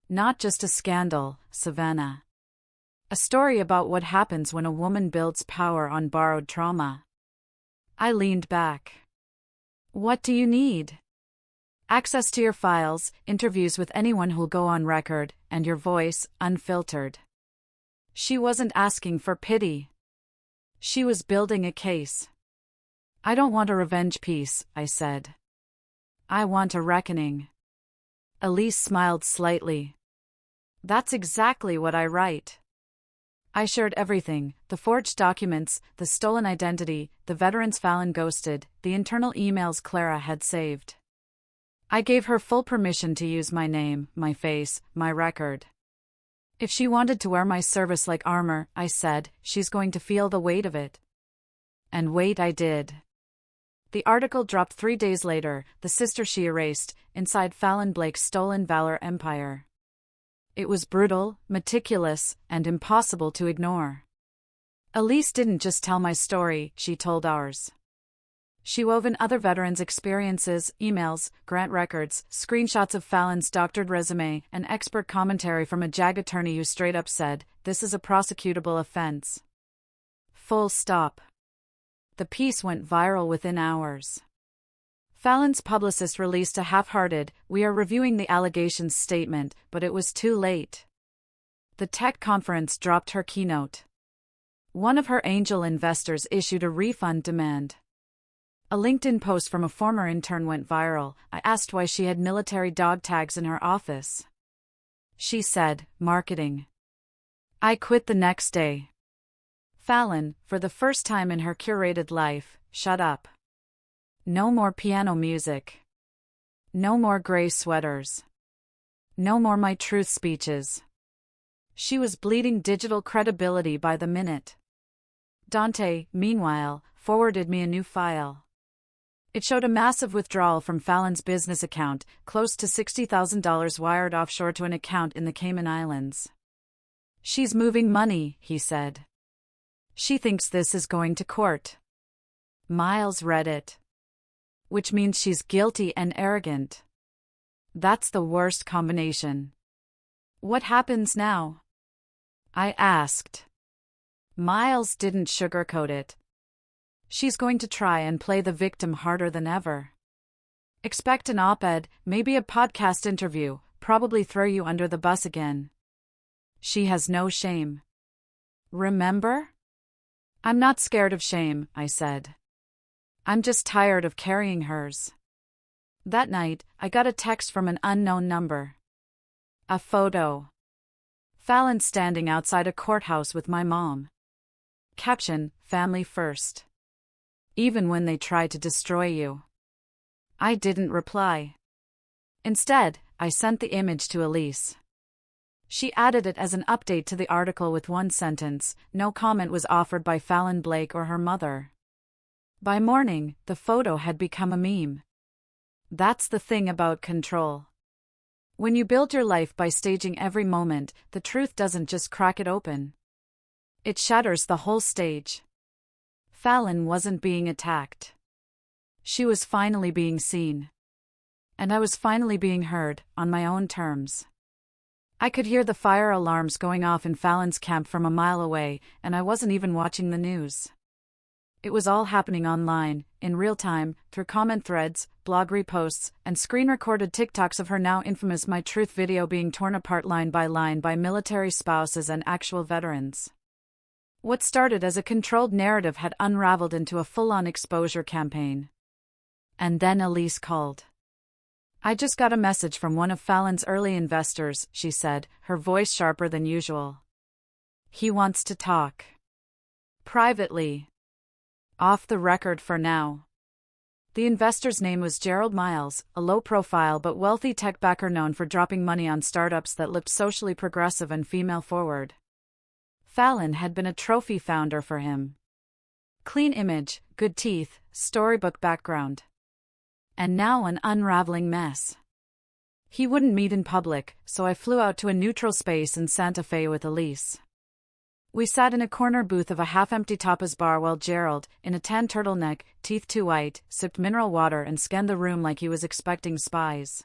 Not just a scandal, Savannah. A story about what happens when a woman builds power on borrowed trauma." I leaned back. "What do you need?" "Access to your files, interviews with anyone who'll go on record, and your voice, unfiltered." She wasn't asking for pity. She was building a case. "I don't want a revenge piece," I said. "I want a reckoning." Elise smiled slightly. "That's exactly what I write." I shared everything: the forged documents, the stolen identity, the veterans Fallon ghosted, the internal emails Clara had saved. I gave her full permission to use my name, my face, my record. If she wanted to wear my service like armor, I said, she's going to feel the weight of it. And wait, I did. The article dropped 3 days later, the sister she erased, inside Fallon Blake's stolen valor empire. It was brutal, meticulous, and impossible to ignore. Elise didn't just tell my story, she told ours. She wove in other veterans' experiences, emails, grant records, screenshots of Fallon's doctored resume, and expert commentary from a JAG attorney who straight up said, "This is a prosecutable offense." Full stop. The piece went viral within hours. Fallon's publicist released a half-hearted, "We are reviewing the allegations" statement, but it was too late. The tech conference dropped her keynote. One of her angel investors issued a refund demand. A LinkedIn post from a former intern went viral. I asked why she had military dog tags in her office. She said, marketing. I quit the next day. Fallon, for the first time in her curated life, shut up. No more piano music. No more gray sweaters. No more my truth speeches. She was bleeding digital credibility by the minute. Dante, meanwhile, forwarded me a new file. It showed a massive withdrawal from Fallon's business account, close to $60,000 wired offshore to an account in the Cayman Islands. She's moving money, he said. She thinks this is going to court. Miles read it. Which means she's guilty and arrogant. That's the worst combination. What happens now? I asked. Miles didn't sugarcoat it. She's going to try and play the victim harder than ever. Expect an op-ed, maybe a podcast interview, probably throw you under the bus again. She has no shame. Remember? I'm not scared of shame, I said. I'm just tired of carrying hers. That night, I got a text from an unknown number. A photo. Fallon standing outside a courthouse with my mom. Caption, family first. Even when they try to destroy you. I didn't reply. Instead, I sent the image to Elise. She added it as an update to the article with one sentence. No comment was offered by Fallon Blake or her mother. By morning, the photo had become a meme. That's the thing about control. When you build your life by staging every moment, the truth doesn't just crack it open. It shatters the whole stage. Fallon wasn't being attacked. She was finally being seen. And I was finally being heard, on my own terms. I could hear the fire alarms going off in Fallon's camp from a mile away, and I wasn't even watching the news. It was all happening online, in real time, through comment threads, blog reposts, and screen-recorded TikToks of her now infamous My Truth video being torn apart line by military spouses and actual veterans. What started as a controlled narrative had unraveled into a full-on exposure campaign. And then Elise called. I just got a message from one of Fallon's early investors, she said, her voice sharper than usual. He wants to talk. Privately. Off the record for now. The investor's name was Gerald Miles, a low-profile but wealthy tech backer known for dropping money on startups that looked socially progressive and female-forward. Fallon had been a trophy founder for him. Clean image, good teeth, storybook background. And now an unraveling mess. He wouldn't meet in public, so I flew out to a neutral space in Santa Fe with Elise. We sat in a corner booth of a half-empty tapas bar while Gerald, in a tan turtleneck, teeth too white, sipped mineral water and scanned the room like he was expecting spies.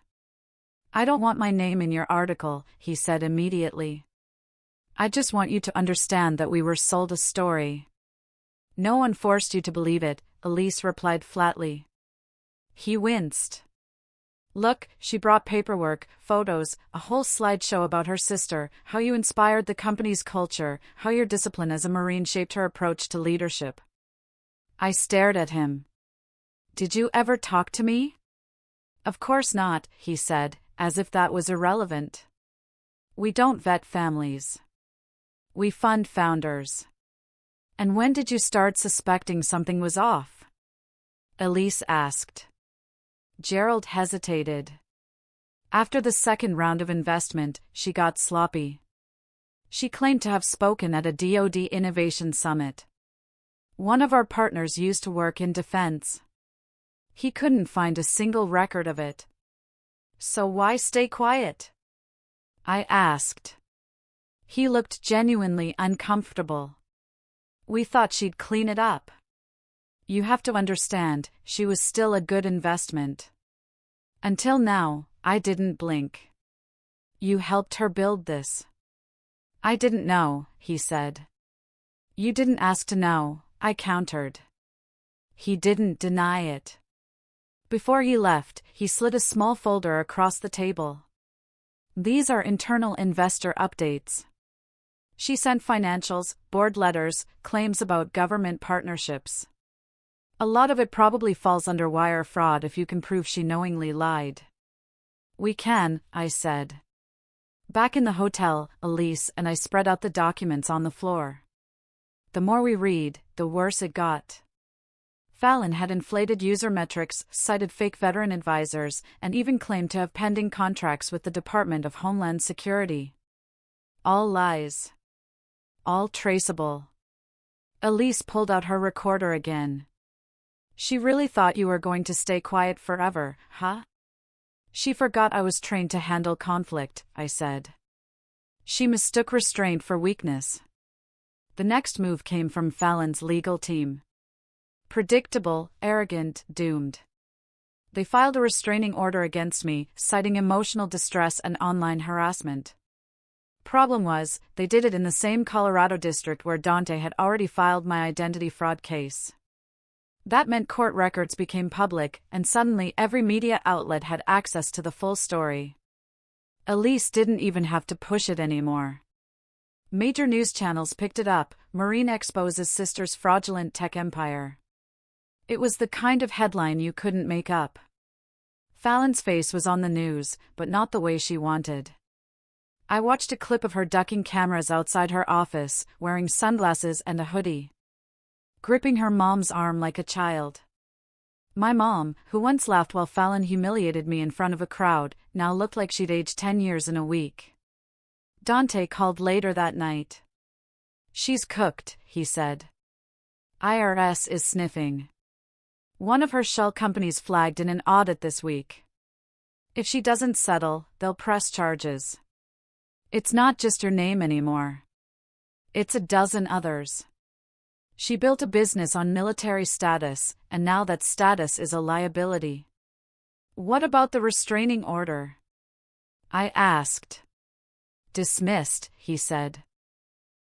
I don't want my name in your article, he said immediately. I just want you to understand that we were sold a story. No one forced you to believe it, Elise replied flatly. He winced. Look, she brought paperwork, photos, a whole slideshow about her sister, how you inspired the company's culture, how your discipline as a Marine shaped her approach to leadership. I stared at him. Did you ever talk to me? Of course not, he said, as if that was irrelevant. We don't vet families. We fund founders. And when did you start suspecting something was off? Elise asked. Gerald hesitated. After the second round of investment, she got sloppy. She claimed to have spoken at a DoD Innovation Summit. One of our partners used to work in defense. He couldn't find a single record of it. So why stay quiet? I asked. He looked genuinely uncomfortable. We thought she'd clean it up. You have to understand, she was still a good investment. Until now, I didn't blink. You helped her build this. I didn't know, he said. You didn't ask to know, I countered. He didn't deny it. Before he left, he slid a small folder across the table. These are internal investor updates. She sent financials, board letters, claims about government partnerships. A lot of it probably falls under wire fraud if you can prove she knowingly lied. We can, I said. Back in the hotel, Elise and I spread out the documents on the floor. The more we read, the worse it got. Fallon had inflated user metrics, cited fake veteran advisors, and even claimed to have pending contracts with the Department of Homeland Security. All lies. All traceable. Elise pulled out her recorder again. She really thought you were going to stay quiet forever, huh? She forgot I was trained to handle conflict, I said. She mistook restraint for weakness. The next move came from Fallon's legal team. Predictable, arrogant, doomed. They filed a restraining order against me, citing emotional distress and online harassment. Problem was, they did it in the same Colorado district where Dante had already filed my identity fraud case. That meant court records became public, and suddenly every media outlet had access to the full story. Elise didn't even have to push it anymore. Major news channels picked it up. Marine exposes sister's fraudulent tech empire. It was the kind of headline you couldn't make up. Fallon's face was on the news, but not the way she wanted. I watched a clip of her ducking cameras outside her office, wearing sunglasses and a hoodie, gripping her mom's arm like a child. My mom, who once laughed while Fallon humiliated me in front of a crowd, now looked like she'd aged 10 years in a week. Dante called later that night. She's cooked, he said. IRS is sniffing. One of her shell companies flagged in an audit this week. If she doesn't settle, they'll press charges. It's not just your name anymore. It's a dozen others. She built a business on military status, and now that status is a liability. What about the restraining order? I asked. Dismissed, he said.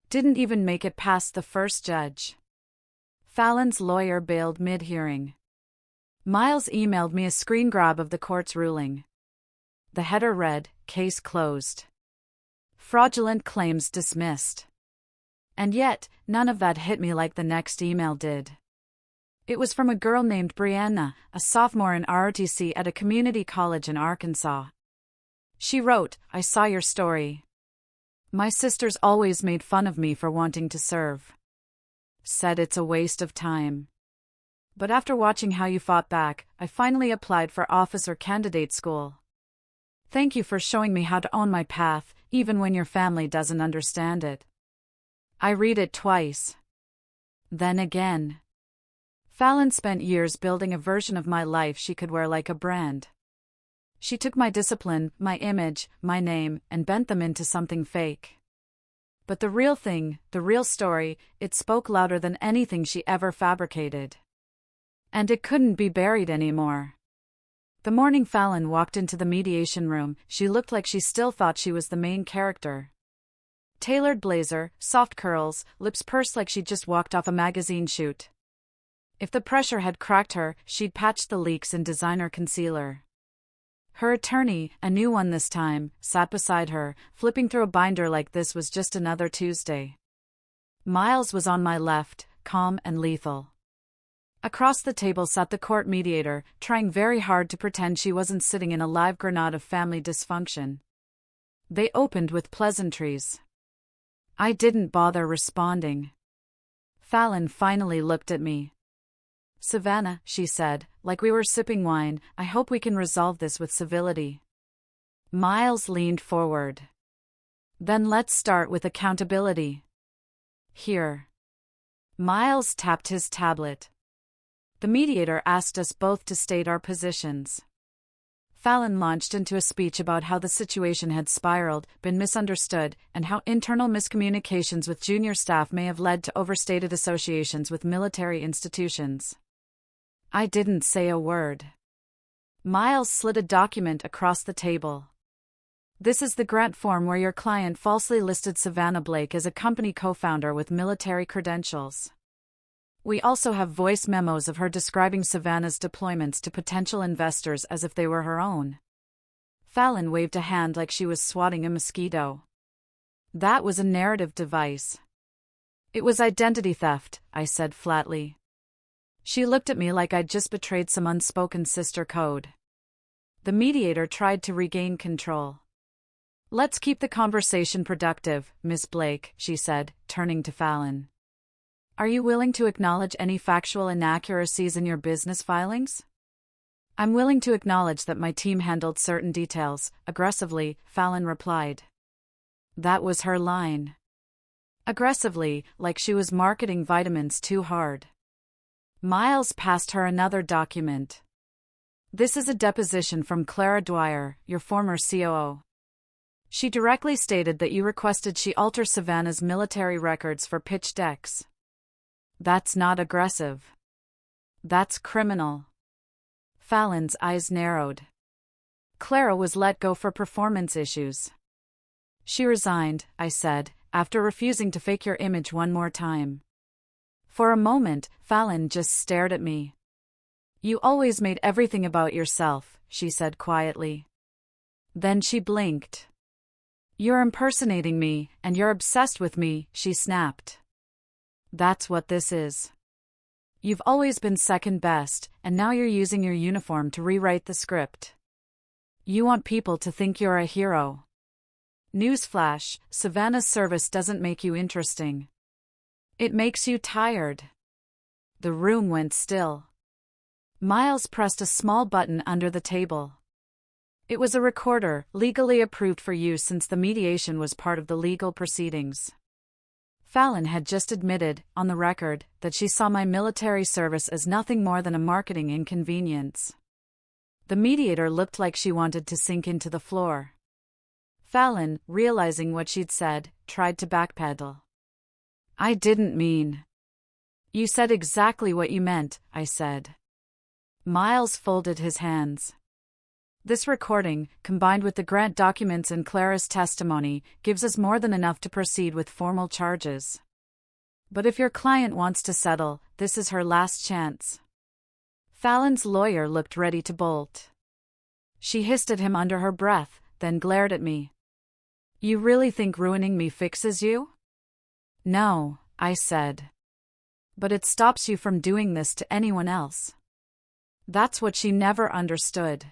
Didn't even make it past the first judge. Fallon's lawyer bailed mid-hearing. Miles emailed me a screen grab of the court's ruling. The header read, "Case closed. Fraudulent claims dismissed." And yet, none of that hit me like the next email did. It was from a girl named Brianna, a sophomore in ROTC at a community college in Arkansas. She wrote, "I saw your story. My sisters always made fun of me for wanting to serve. Said it's a waste of time. But after watching how you fought back, I finally applied for officer candidate school. Thank you for showing me how to own my path, even when your family doesn't understand it." I read it twice. Then again. Fallon spent years building a version of my life she could wear like a brand. She took my discipline, my image, my name, and bent them into something fake. But the real thing, the real story, it spoke louder than anything she ever fabricated. And it couldn't be buried anymore. The morning Fallon walked into the mediation room, she looked like she still thought she was the main character. Tailored blazer, soft curls, lips pursed like she'd just walked off a magazine shoot. If the pressure had cracked her, she'd patched the leaks in designer concealer. Her attorney, a new one this time, sat beside her, flipping through a binder like this was just another Tuesday. Miles was on my left, calm and lethal. Across the table sat the court mediator, trying very hard to pretend she wasn't sitting in a live grenade of family dysfunction. They opened with pleasantries. I didn't bother responding. Fallon finally looked at me. "Savannah," she said, like we were sipping wine, "I hope we can resolve this with civility." Miles leaned forward. "Then let's start with accountability. Here." Miles tapped his tablet. The mediator asked us both to state our positions. Fallon launched into a speech about how the situation had spiraled, been misunderstood, and how internal miscommunications with junior staff may have led to overstated associations with military institutions. I didn't say a word. Miles slid a document across the table. "This is the grant form where your client falsely listed Savannah Blake as a company co-founder with military credentials. We also have voice memos of her describing Savannah's deployments to potential investors as if they were her own." Fallon waved a hand like she was swatting a mosquito. "That was a narrative device." "It was identity theft," I said flatly. She looked at me like I'd just betrayed some unspoken sister code. The mediator tried to regain control. Let's keep the conversation productive, Miss Blake, she said, turning to Fallon. Are you willing to acknowledge any factual inaccuracies in your business filings? I'm willing to acknowledge that my team handled certain details aggressively, Fallon replied. That was her line. Aggressively, like she was marketing vitamins too hard. Miles passed her another document. This is a deposition from Clara Dwyer, your former COO. She directly stated that you requested she alter Savannah's military records for pitch decks. That's not aggressive. That's criminal. Fallon's eyes narrowed. Clara was let go for performance issues. She resigned, I said, after refusing to fake your image one more time. For a moment, Fallon just stared at me. You always made everything about yourself, she said quietly. Then she blinked. You're impersonating me, and you're obsessed with me, she snapped. That's what this is. You've always been second best, and now you're using your uniform to rewrite the script. You want people to think you're a hero. Newsflash, Savannah's service doesn't make you interesting. It makes you tired. The room went still. Miles pressed a small button under the table. It was a recorder, legally approved for use since the mediation was part of the legal proceedings. Fallon had just admitted, on the record, that she saw my military service as nothing more than a marketing inconvenience. The mediator looked like she wanted to sink into the floor. Fallon, realizing what she'd said, tried to backpedal. I didn't mean. You said exactly what you meant, I said. Miles folded his hands. This recording, combined with the grant documents and Clara's testimony, gives us more than enough to proceed with formal charges. But if your client wants to settle, this is her last chance. Fallon's lawyer looked ready to bolt. She hissed at him under her breath, then glared at me. You really think ruining me fixes you? No, I said. But it stops you from doing this to anyone else. That's what she never understood.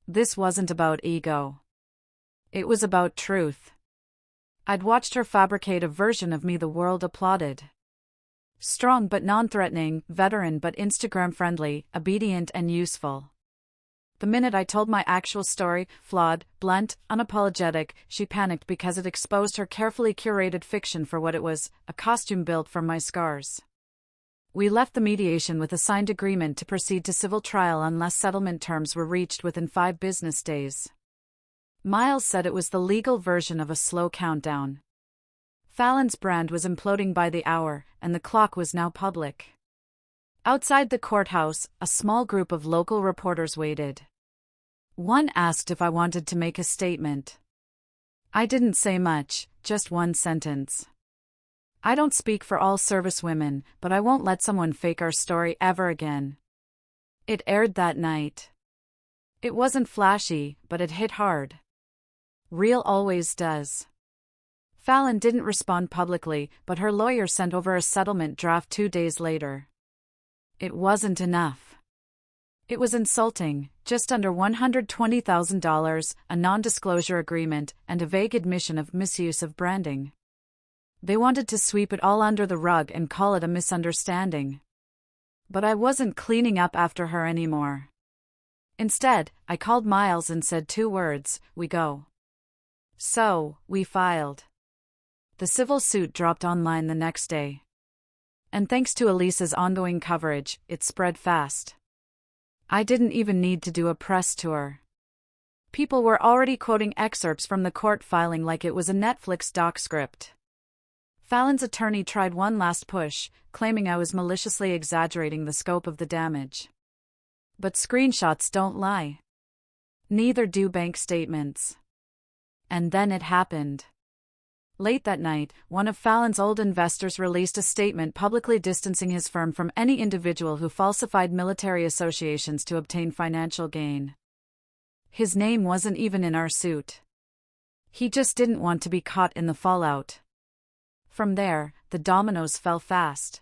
This wasn't about ego. It was about truth. I'd watched her fabricate a version of me the world applauded. Strong but non-threatening, veteran but Instagram-friendly, obedient and useful. The minute I told my actual story, flawed, blunt, unapologetic, she panicked because it exposed her carefully curated fiction for what it was, a costume built from my scars. We left the mediation with a signed agreement to proceed to civil trial unless settlement terms were reached within 5 business days. Miles said it was the legal version of a slow countdown. Fallon's brand was imploding by the hour, and the clock was now public. Outside the courthouse, a small group of local reporters waited. One asked if I wanted to make a statement. I didn't say much, just one sentence. I don't speak for all servicewomen, but I won't let someone fake our story ever again. It aired that night. It wasn't flashy, but it hit hard. Real always does. Fallon didn't respond publicly, but her lawyer sent over a settlement draft 2 days later. It wasn't enough. It was insulting, just under $120,000, a non-disclosure agreement, and a vague admission of misuse of branding. They wanted to sweep it all under the rug and call it a misunderstanding. But I wasn't cleaning up after her anymore. Instead, I called Miles and said 2 words, we go. So, we filed. The civil suit dropped online the next day. And thanks to Elisa's ongoing coverage, it spread fast. I didn't even need to do a press tour. People were already quoting excerpts from the court filing like it was a Netflix doc script. Fallon's attorney tried one last push, claiming I was maliciously exaggerating the scope of the damage. But screenshots don't lie. Neither do bank statements. And then it happened. Late that night, one of Fallon's old investors released a statement publicly distancing his firm from any individual who falsified military associations to obtain financial gain. His name wasn't even in our suit. He just didn't want to be caught in the fallout. From there, the dominoes fell fast.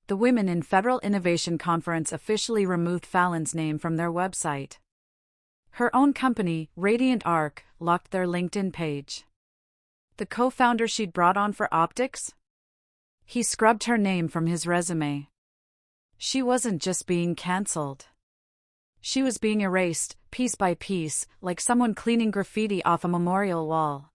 The Women in Federal Innovation Conference officially removed Fallon's name from their website. Her own company, Radiant Arc, locked their LinkedIn page. The co-founder she'd brought on for optics? He scrubbed her name from his resume. She wasn't just being cancelled. She was being erased, piece by piece, like someone cleaning graffiti off a memorial wall.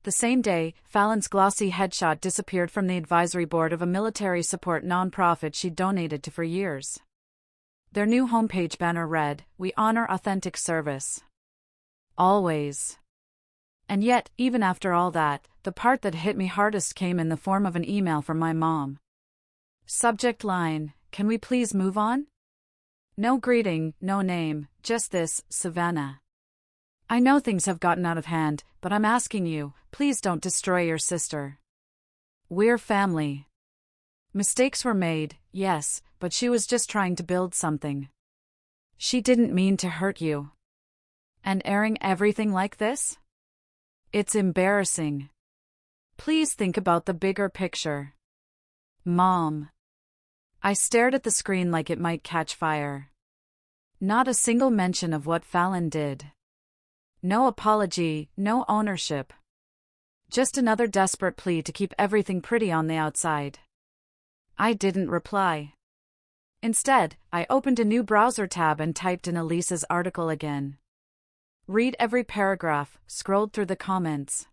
The same day, Fallon's glossy headshot disappeared from the advisory board of a military support nonprofit she'd donated to for years. Their new homepage banner read, "We honor authentic service. Always." And yet, even after all that, the part that hit me hardest came in the form of an email from my mom. Subject line, "Can we please move on?" No greeting, no name, just this, "Savannah. I know things have gotten out of hand, but I'm asking you, please don't destroy your sister. We're family." Mistakes were made, yes, but she was just trying to build something. She didn't mean to hurt you. And airing everything like this? It's embarrassing. Please think about the bigger picture. Mom. I stared at the screen like it might catch fire. Not a single mention of what Fallon did. No apology, no ownership. Just another desperate plea to keep everything pretty on the outside. I didn't reply. Instead, I opened a new browser tab and typed in Elisa's article again. Read every paragraph, scrolled through the comments.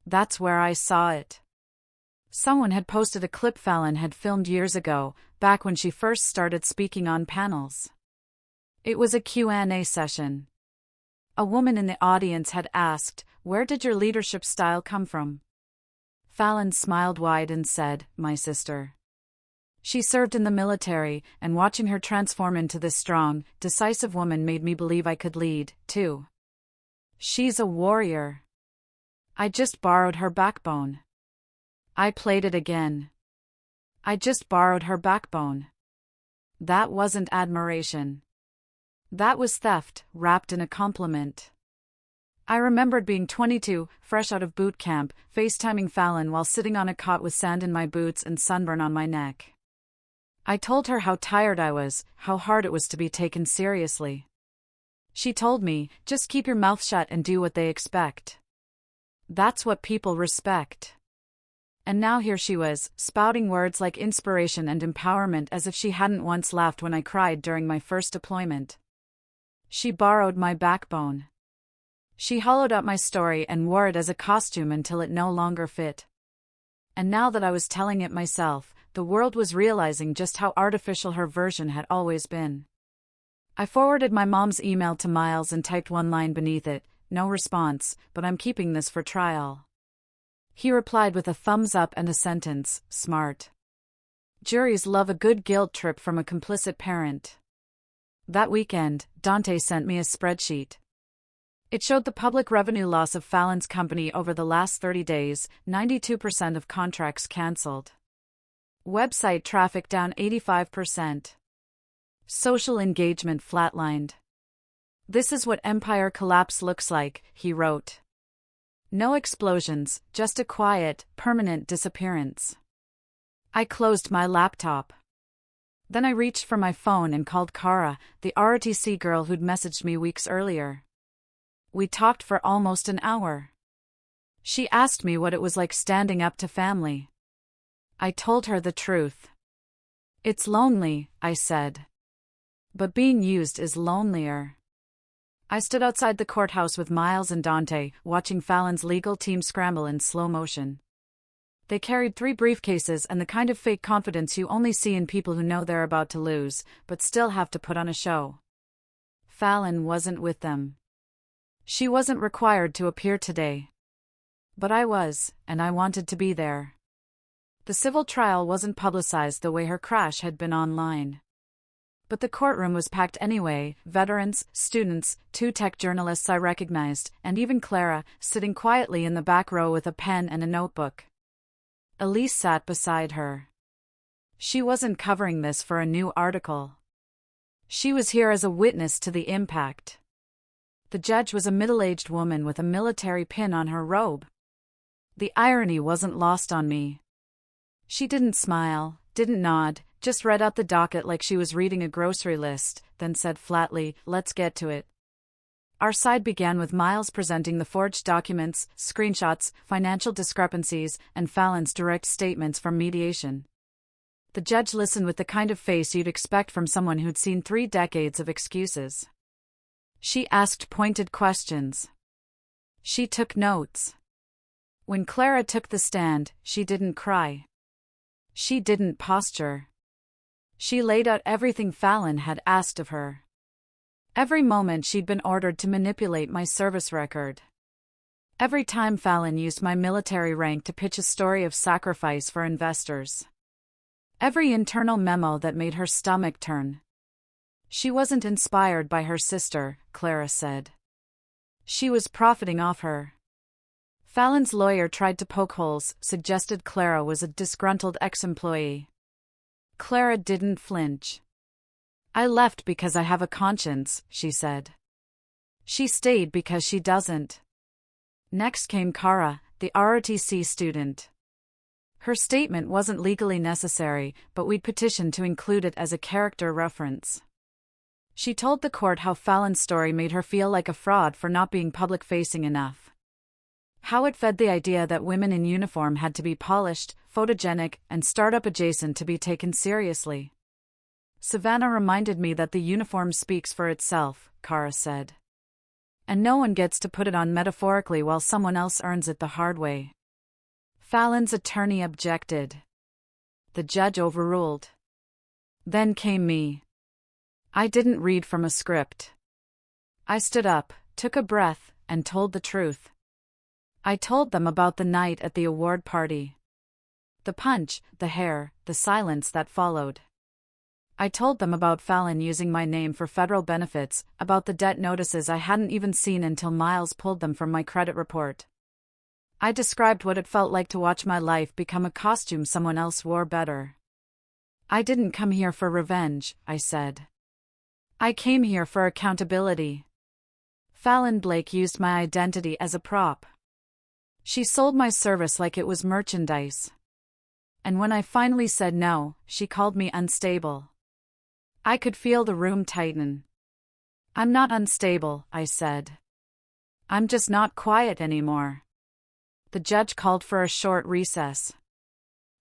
That's where I saw it. Someone had posted a clip Fallon had filmed years ago, back when she first started speaking on panels. It was a Q&A session. A woman in the audience had asked, "Where did your leadership style come from?" Fallon smiled wide and said, "My sister." She served in the military, and watching her transform into this strong, decisive woman made me believe I could lead, too. She's a warrior. I just borrowed her backbone. I played it again. I just borrowed her backbone. That wasn't admiration. That was theft, wrapped in a compliment. I remembered being 22, fresh out of boot camp, FaceTiming Fallon while sitting on a cot with sand in my boots and sunburn on my neck. I told her how tired I was, how hard it was to be taken seriously. She told me, "Just keep your mouth shut and do what they expect. That's what people respect." And now here she was, spouting words like inspiration and empowerment as if she hadn't once laughed when I cried during my first deployment. She borrowed my backbone. She hollowed out my story and wore it as a costume until it no longer fit. And now that I was telling it myself, the world was realizing just how artificial her version had always been. I forwarded my mom's email to Miles and typed one line beneath it, "No response, but I'm keeping this for trial." He replied with a thumbs up and a sentence, "Smart. Juries love a good guilt trip from a complicit parent." That weekend, Dante sent me a spreadsheet. It showed the public revenue loss of Fallon's company over the last 30 days, 92% of contracts cancelled. Website traffic down 85%. Social engagement flatlined. "This is what empire collapse looks like," he wrote. No explosions, just a quiet, permanent disappearance. I closed my laptop. Then I reached for my phone and called Kara, the ROTC girl who'd messaged me weeks earlier. We talked for almost an hour. She asked me what it was like standing up to family. I told her the truth. "It's lonely," I said. "But being used is lonelier." I stood outside the courthouse with Miles and Dante, watching Fallon's legal team scramble in slow motion. They carried 3 briefcases and the kind of fake confidence you only see in people who know they're about to lose, but still have to put on a show. Fallon wasn't with them. She wasn't required to appear today. But I was, and I wanted to be there. The civil trial wasn't publicized the way her crash had been online. But the courtroom was packed anyway, veterans, students, 2 tech journalists I recognized, and even Clara, sitting quietly in the back row with a pen and a notebook. Elise sat beside her. She wasn't covering this for a new article. She was here as a witness to the impact. The judge was a middle-aged woman with a military pin on her robe. The irony wasn't lost on me. She didn't smile, didn't nod, just read out the docket like she was reading a grocery list, then said flatly, "Let's get to it." Our side began with Miles presenting the forged documents, screenshots, financial discrepancies, and Fallon's direct statements from mediation. The judge listened with the kind of face you'd expect from someone who'd seen 3 decades of excuses. She asked pointed questions. She took notes. When Clara took the stand, she didn't cry. She didn't posture. She laid out everything Fallon had asked of her. Every moment she'd been ordered to manipulate my service record. Every time Fallon used my military rank to pitch a story of sacrifice for investors. Every internal memo that made her stomach turn. She wasn't inspired by her sister, Clara said. She was profiting off her. Fallon's lawyer tried to poke holes, suggested Clara was a disgruntled ex-employee. Clara didn't flinch. I left because I have a conscience, she said. She stayed because she doesn't. Next came Kara, the ROTC student. Her statement wasn't legally necessary, but we'd petitioned to include it as a character reference. She told the court how Fallon's story made her feel like a fraud for not being public-facing enough. How it fed the idea that women in uniform had to be polished, photogenic, and startup-adjacent to be taken seriously. Savannah reminded me that the uniform speaks for itself, Kara said. And no one gets to put it on metaphorically while someone else earns it the hard way. Fallon's attorney objected. The judge overruled. Then came me. I didn't read from a script. I stood up, took a breath, and told the truth. I told them about the night at the award party. The punch, the hair, the silence that followed. I told them about Fallon using my name for federal benefits, about the debt notices I hadn't even seen until Miles pulled them from my credit report. I described what it felt like to watch my life become a costume someone else wore better. I didn't come here for revenge, I said. I came here for accountability. Fallon Blake used my identity as a prop. She sold my service like it was merchandise. And when I finally said no, she called me unstable. I could feel the room tighten. I'm not unstable, I said. I'm just not quiet anymore. The judge called for a short recess.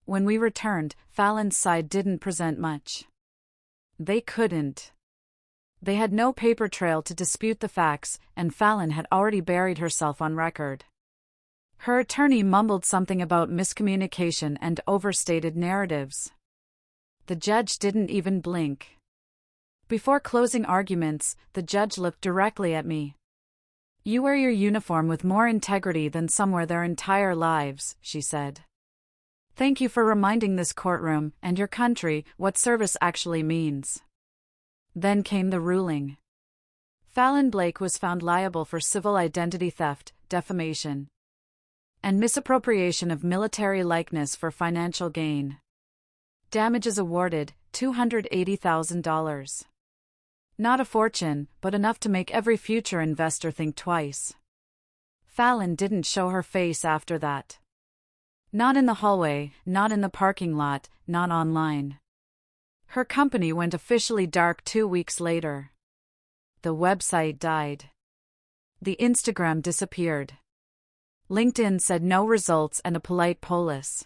When we returned, Fallon's side didn't present much. They couldn't. They had no paper trail to dispute the facts, and Fallon had already buried herself on record. Her attorney mumbled something about miscommunication and overstated narratives. The judge didn't even blink. Before closing arguments, the judge looked directly at me. You wear your uniform with more integrity than some wear their entire lives, she said. Thank you for reminding this courtroom, and your country, what service actually means. Then came the ruling. Fallon Blake was found liable for civil identity theft, defamation, and misappropriation of military likeness for financial gain. Damages awarded, $280,000. Not a fortune, but enough to make every future investor think twice. Fallon didn't show her face after that. Not in the hallway, not in the parking lot, not online. Her company went officially dark 2 weeks later. The website died. The Instagram disappeared. LinkedIn said no results and a polite polis.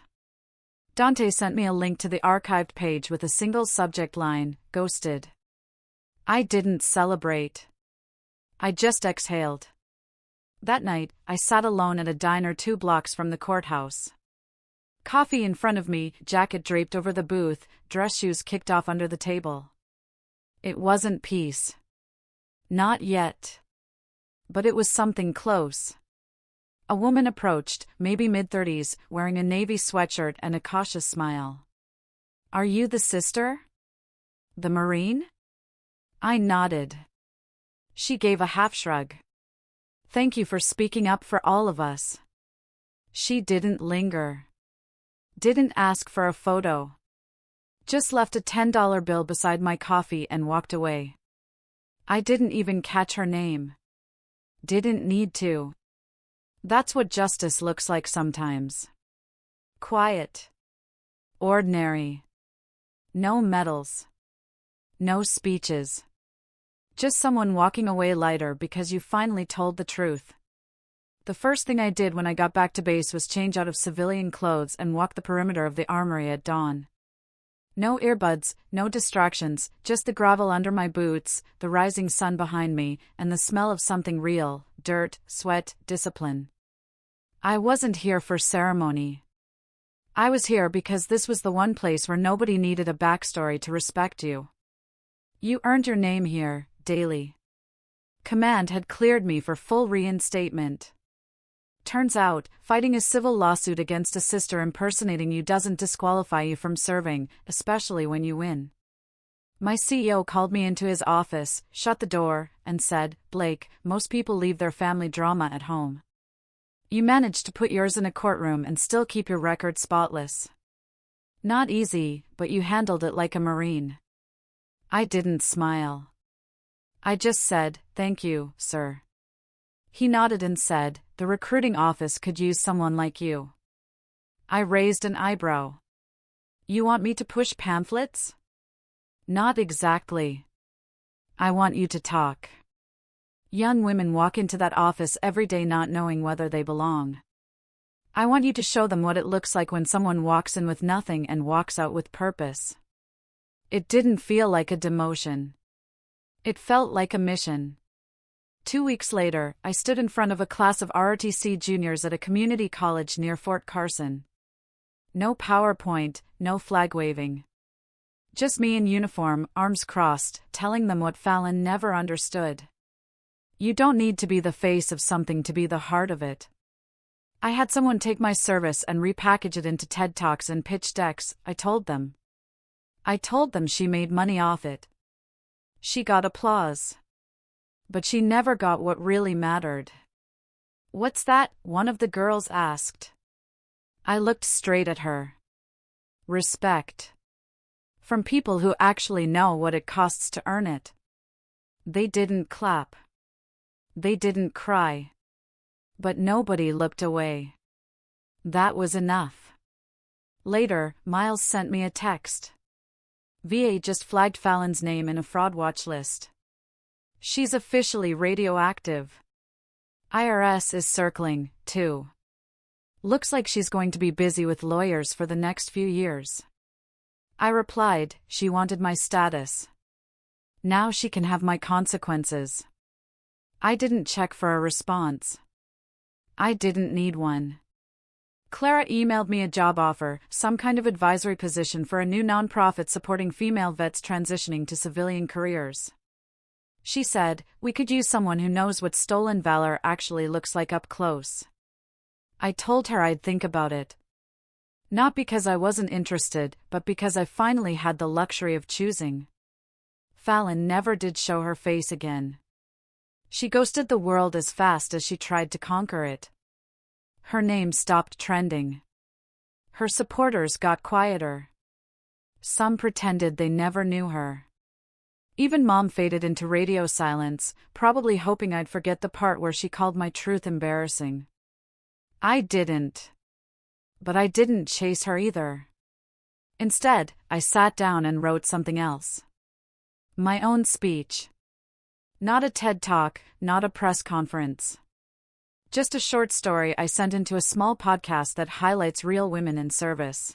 Dante sent me a link to the archived page with a single subject line, ghosted. I didn't celebrate. I just exhaled. That night, I sat alone at a diner 2 blocks from the courthouse. Coffee in front of me, jacket draped over the booth, dress shoes kicked off under the table. It wasn't peace. Not yet. But it was something close. A woman approached, maybe mid-30s, wearing a navy sweatshirt and a cautious smile. Are you the sister? The Marine? I nodded. She gave a half-shrug. Thank you for speaking up for all of us. She didn't linger. Didn't ask for a photo. Just left a $10 bill beside my coffee and walked away. I didn't even catch her name. Didn't need to. That's what justice looks like sometimes. Quiet. Ordinary. No medals. No speeches. Just someone walking away lighter because you finally told the truth. The first thing I did when I got back to base was change out of civilian clothes and walk the perimeter of the armory at dawn. No earbuds, no distractions, just the gravel under my boots, the rising sun behind me, and the smell of something real: dirt, sweat, discipline. I wasn't here for ceremony. I was here because this was the one place where nobody needed a backstory to respect you. You earned your name here, daily. Command had cleared me for full reinstatement. Turns out, fighting a civil lawsuit against a sister impersonating you doesn't disqualify you from serving, especially when you win. My CEO called me into his office, shut the door, and said, "Blake, most people leave their family drama at home. You managed to put yours in a courtroom and still keep your record spotless. Not easy, but you handled it like a Marine." I didn't smile. I just said, "Thank you, sir." He nodded and said, "The recruiting office could use someone like you." I raised an eyebrow. "You want me to push pamphlets?" "Not exactly. I want you to talk." Young women walk into that office every day not knowing whether they belong. I want you to show them what it looks like when someone walks in with nothing and walks out with purpose. It didn't feel like a demotion. It felt like a mission. 2 weeks later, I stood in front of a class of ROTC juniors at a community college near Fort Carson. No PowerPoint, no flag waving. Just me in uniform, arms crossed, telling them what Fallon never understood. You don't need to be the face of something to be the heart of it. I had someone take my service and repackage it into TED Talks and pitch decks, I told them. I told them she made money off it. She got applause. But she never got what really mattered. "What's that?" one of the girls asked. I looked straight at her. Respect. From people who actually know what it costs to earn it. They didn't clap. They didn't cry. But nobody looked away. That was enough. Later, Miles sent me a text. VA just flagged Fallon's name in a fraud watch list. She's officially radioactive. IRS is circling, too. Looks like she's going to be busy with lawyers for the next few years. I replied, she wanted my status. Now she can have my consequences. I didn't check for a response. I didn't need one. Clara emailed me a job offer, some kind of advisory position for a new nonprofit supporting female vets transitioning to civilian careers. She said, "We could use someone who knows what stolen valor actually looks like up close." I told her I'd think about it. Not because I wasn't interested, but because I finally had the luxury of choosing. Fallon never did show her face again. She ghosted the world as fast as she tried to conquer it. Her name stopped trending. Her supporters got quieter. Some pretended they never knew her. Even Mom faded into radio silence, probably hoping I'd forget the part where she called my truth embarrassing. I didn't. But I didn't chase her either. Instead, I sat down and wrote something else. My own speech. Not a TED Talk, not a press conference. Just a short story I sent into a small podcast that highlights real women in service.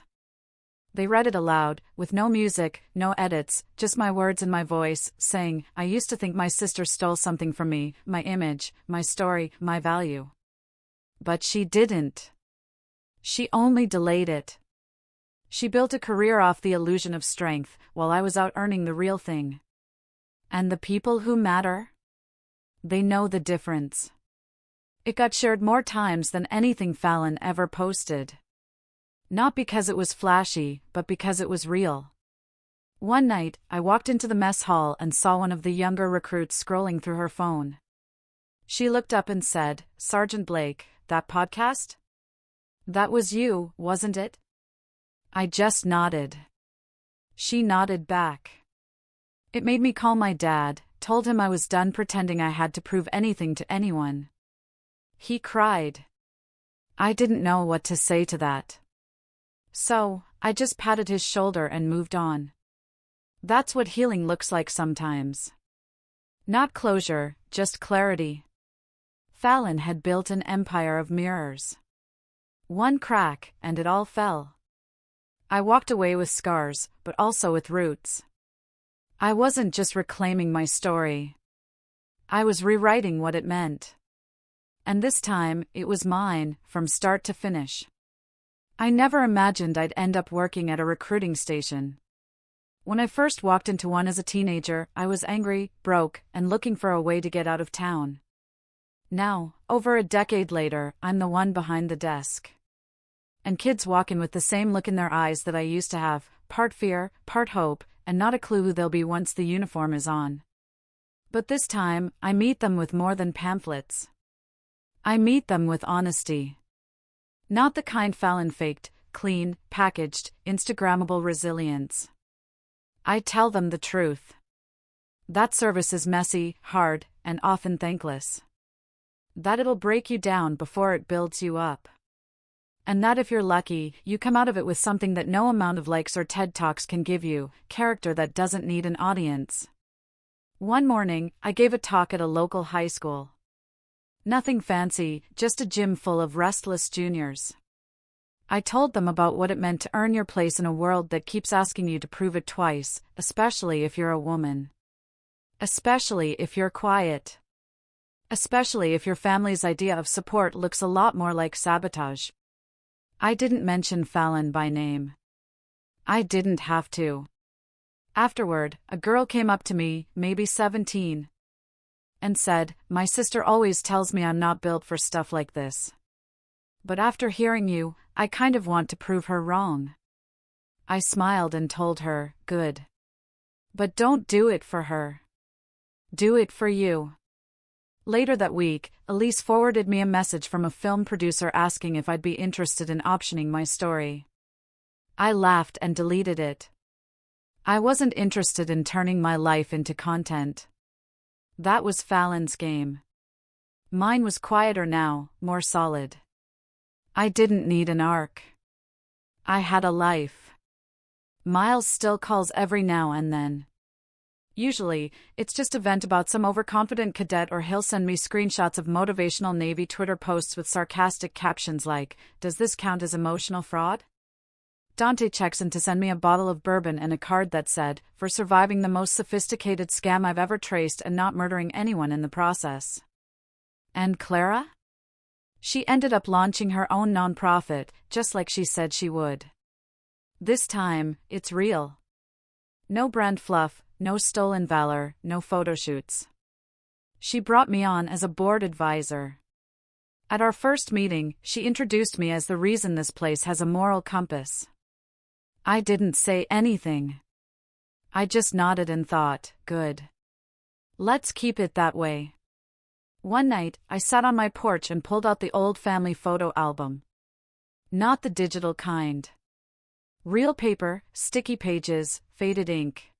They read it aloud, with no music, no edits, just my words and my voice, saying, "I used to think my sister stole something from me, my image, my story, my value. But she didn't. She only delayed it. She built a career off the illusion of strength, while I was out earning the real thing. And the people who matter? They know the difference." It got shared more times than anything Fallon ever posted. Not because it was flashy, but because it was real. One night, I walked into the mess hall and saw one of the younger recruits scrolling through her phone. She looked up and said, "Sergeant Blake, that podcast? That was you, wasn't it?" I just nodded. She nodded back. It made me call my dad, told him I was done pretending I had to prove anything to anyone. He cried. I didn't know what to say to that. So, I just patted his shoulder and moved on. That's what healing looks like sometimes. Not closure, just clarity. Fallon had built an empire of mirrors. One crack, and it all fell. I walked away with scars, but also with roots. I wasn't just reclaiming my story. I was rewriting what it meant. And this time, it was mine, from start to finish. I never imagined I'd end up working at a recruiting station. When I first walked into one as a teenager, I was angry, broke, and looking for a way to get out of town. Now, over a decade later, I'm the one behind the desk. And kids walk in with the same look in their eyes that I used to have, part fear, part hope, and not a clue who they'll be once the uniform is on. But this time, I meet them with more than pamphlets. I meet them with honesty. Not the kind Fallon faked, clean, packaged, Instagrammable resilience. I tell them the truth. That service is messy, hard, and often thankless. That it'll break you down before it builds you up. And that if you're lucky, you come out of it with something that no amount of likes or TED Talks can give you, character that doesn't need an audience. One morning, I gave a talk at a local high school. Nothing fancy, just a gym full of restless juniors. I told them about what it meant to earn your place in a world that keeps asking you to prove it twice, especially if you're a woman. Especially if you're quiet. Especially if your family's idea of support looks a lot more like sabotage. I didn't mention Fallon by name. I didn't have to. Afterward, a girl came up to me, maybe 17, and said, "My sister always tells me I'm not built for stuff like this. But after hearing you, I kind of want to prove her wrong." I smiled and told her, "Good. But don't do it for her. Do it for you." Later that week, Elise forwarded me a message from a film producer asking if I'd be interested in optioning my story. I laughed and deleted it. I wasn't interested in turning my life into content. That was Fallon's game. Mine was quieter now, more solid. I didn't need an arc. I had a life. Miles still calls every now and then. Usually, it's just a vent about some overconfident cadet, or he'll send me screenshots of motivational Navy Twitter posts with sarcastic captions like, "Does this count as emotional fraud?" Dante checks in to send me a bottle of bourbon and a card that said, "For surviving the most sophisticated scam I've ever traced and not murdering anyone in the process." And Clara? She ended up launching her own nonprofit, just like she said she would. This time, it's real. No brand fluff, no stolen valor, no photoshoots. She brought me on as a board advisor. At our first meeting, she introduced me as the reason this place has a moral compass. I didn't say anything. I just nodded and thought, good. Let's keep it that way. One night, I sat on my porch and pulled out the old family photo album. Not the digital kind. Real paper, sticky pages, faded ink.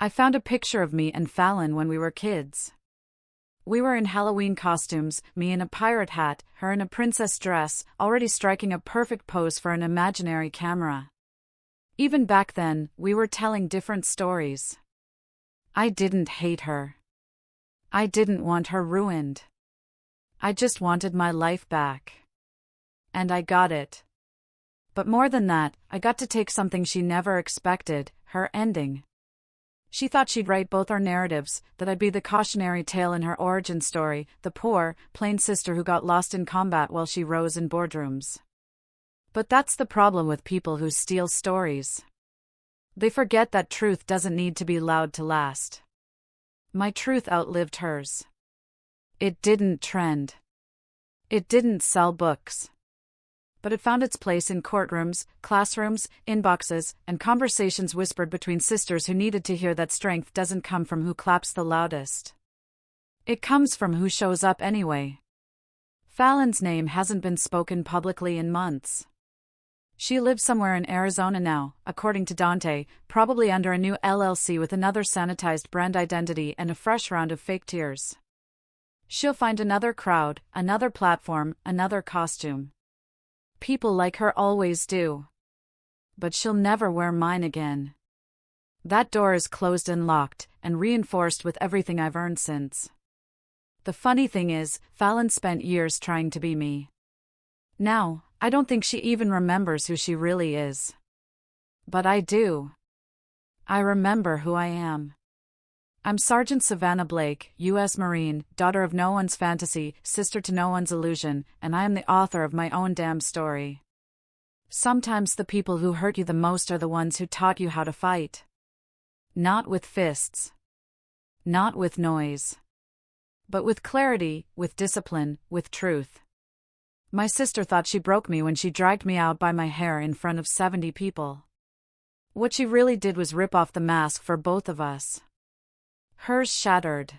I found a picture of me and Fallon when we were kids. We were in Halloween costumes, me in a pirate hat, her in a princess dress, already striking a perfect pose for an imaginary camera. Even back then, we were telling different stories. I didn't hate her. I didn't want her ruined. I just wanted my life back. And I got it. But more than that, I got to take something she never expected, her ending. She thought she'd write both our narratives, that I'd be the cautionary tale in her origin story, the poor, plain sister who got lost in combat while she rose in boardrooms. But that's the problem with people who steal stories. They forget that truth doesn't need to be loud to last. My truth outlived hers. It didn't trend. It didn't sell books. But it found its place in courtrooms, classrooms, inboxes, and conversations whispered between sisters who needed to hear that strength doesn't come from who claps the loudest. It comes from who shows up anyway. Fallon's name hasn't been spoken publicly in months. She lives somewhere in Arizona now, according to Dante, probably under a new LLC with another sanitized brand identity and a fresh round of fake tears. She'll find another crowd, another platform, another costume. People like her always do. But she'll never wear mine again. That door is closed and locked, and reinforced with everything I've earned since. The funny thing is, Fallon spent years trying to be me. Now, I don't think she even remembers who she really is. But I do. I remember who I am. I'm Sergeant Savannah Blake, U.S. Marine, daughter of no one's fantasy, sister to no one's illusion, and I am the author of my own damn story. Sometimes the people who hurt you the most are the ones who taught you how to fight. Not with fists. Not with noise. But with clarity, with discipline, with truth. My sister thought she broke me when she dragged me out by my hair in front of 70 people. What she really did was rip off the mask for both of us. Hers shattered.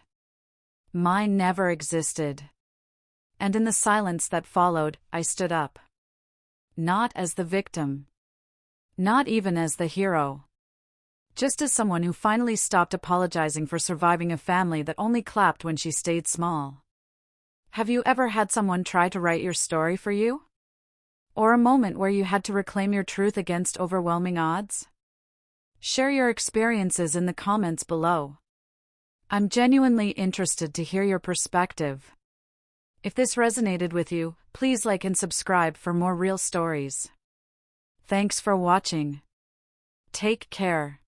Mine never existed. And in the silence that followed, I stood up. Not as the victim. Not even as the hero. Just as someone who finally stopped apologizing for surviving a family that only clapped when she stayed small. Have you ever had someone try to write your story for you? Or a moment where you had to reclaim your truth against overwhelming odds? Share your experiences in the comments below. I'm genuinely interested to hear your perspective. If this resonated with you, please like and subscribe for more real stories. Thanks for watching. Take care.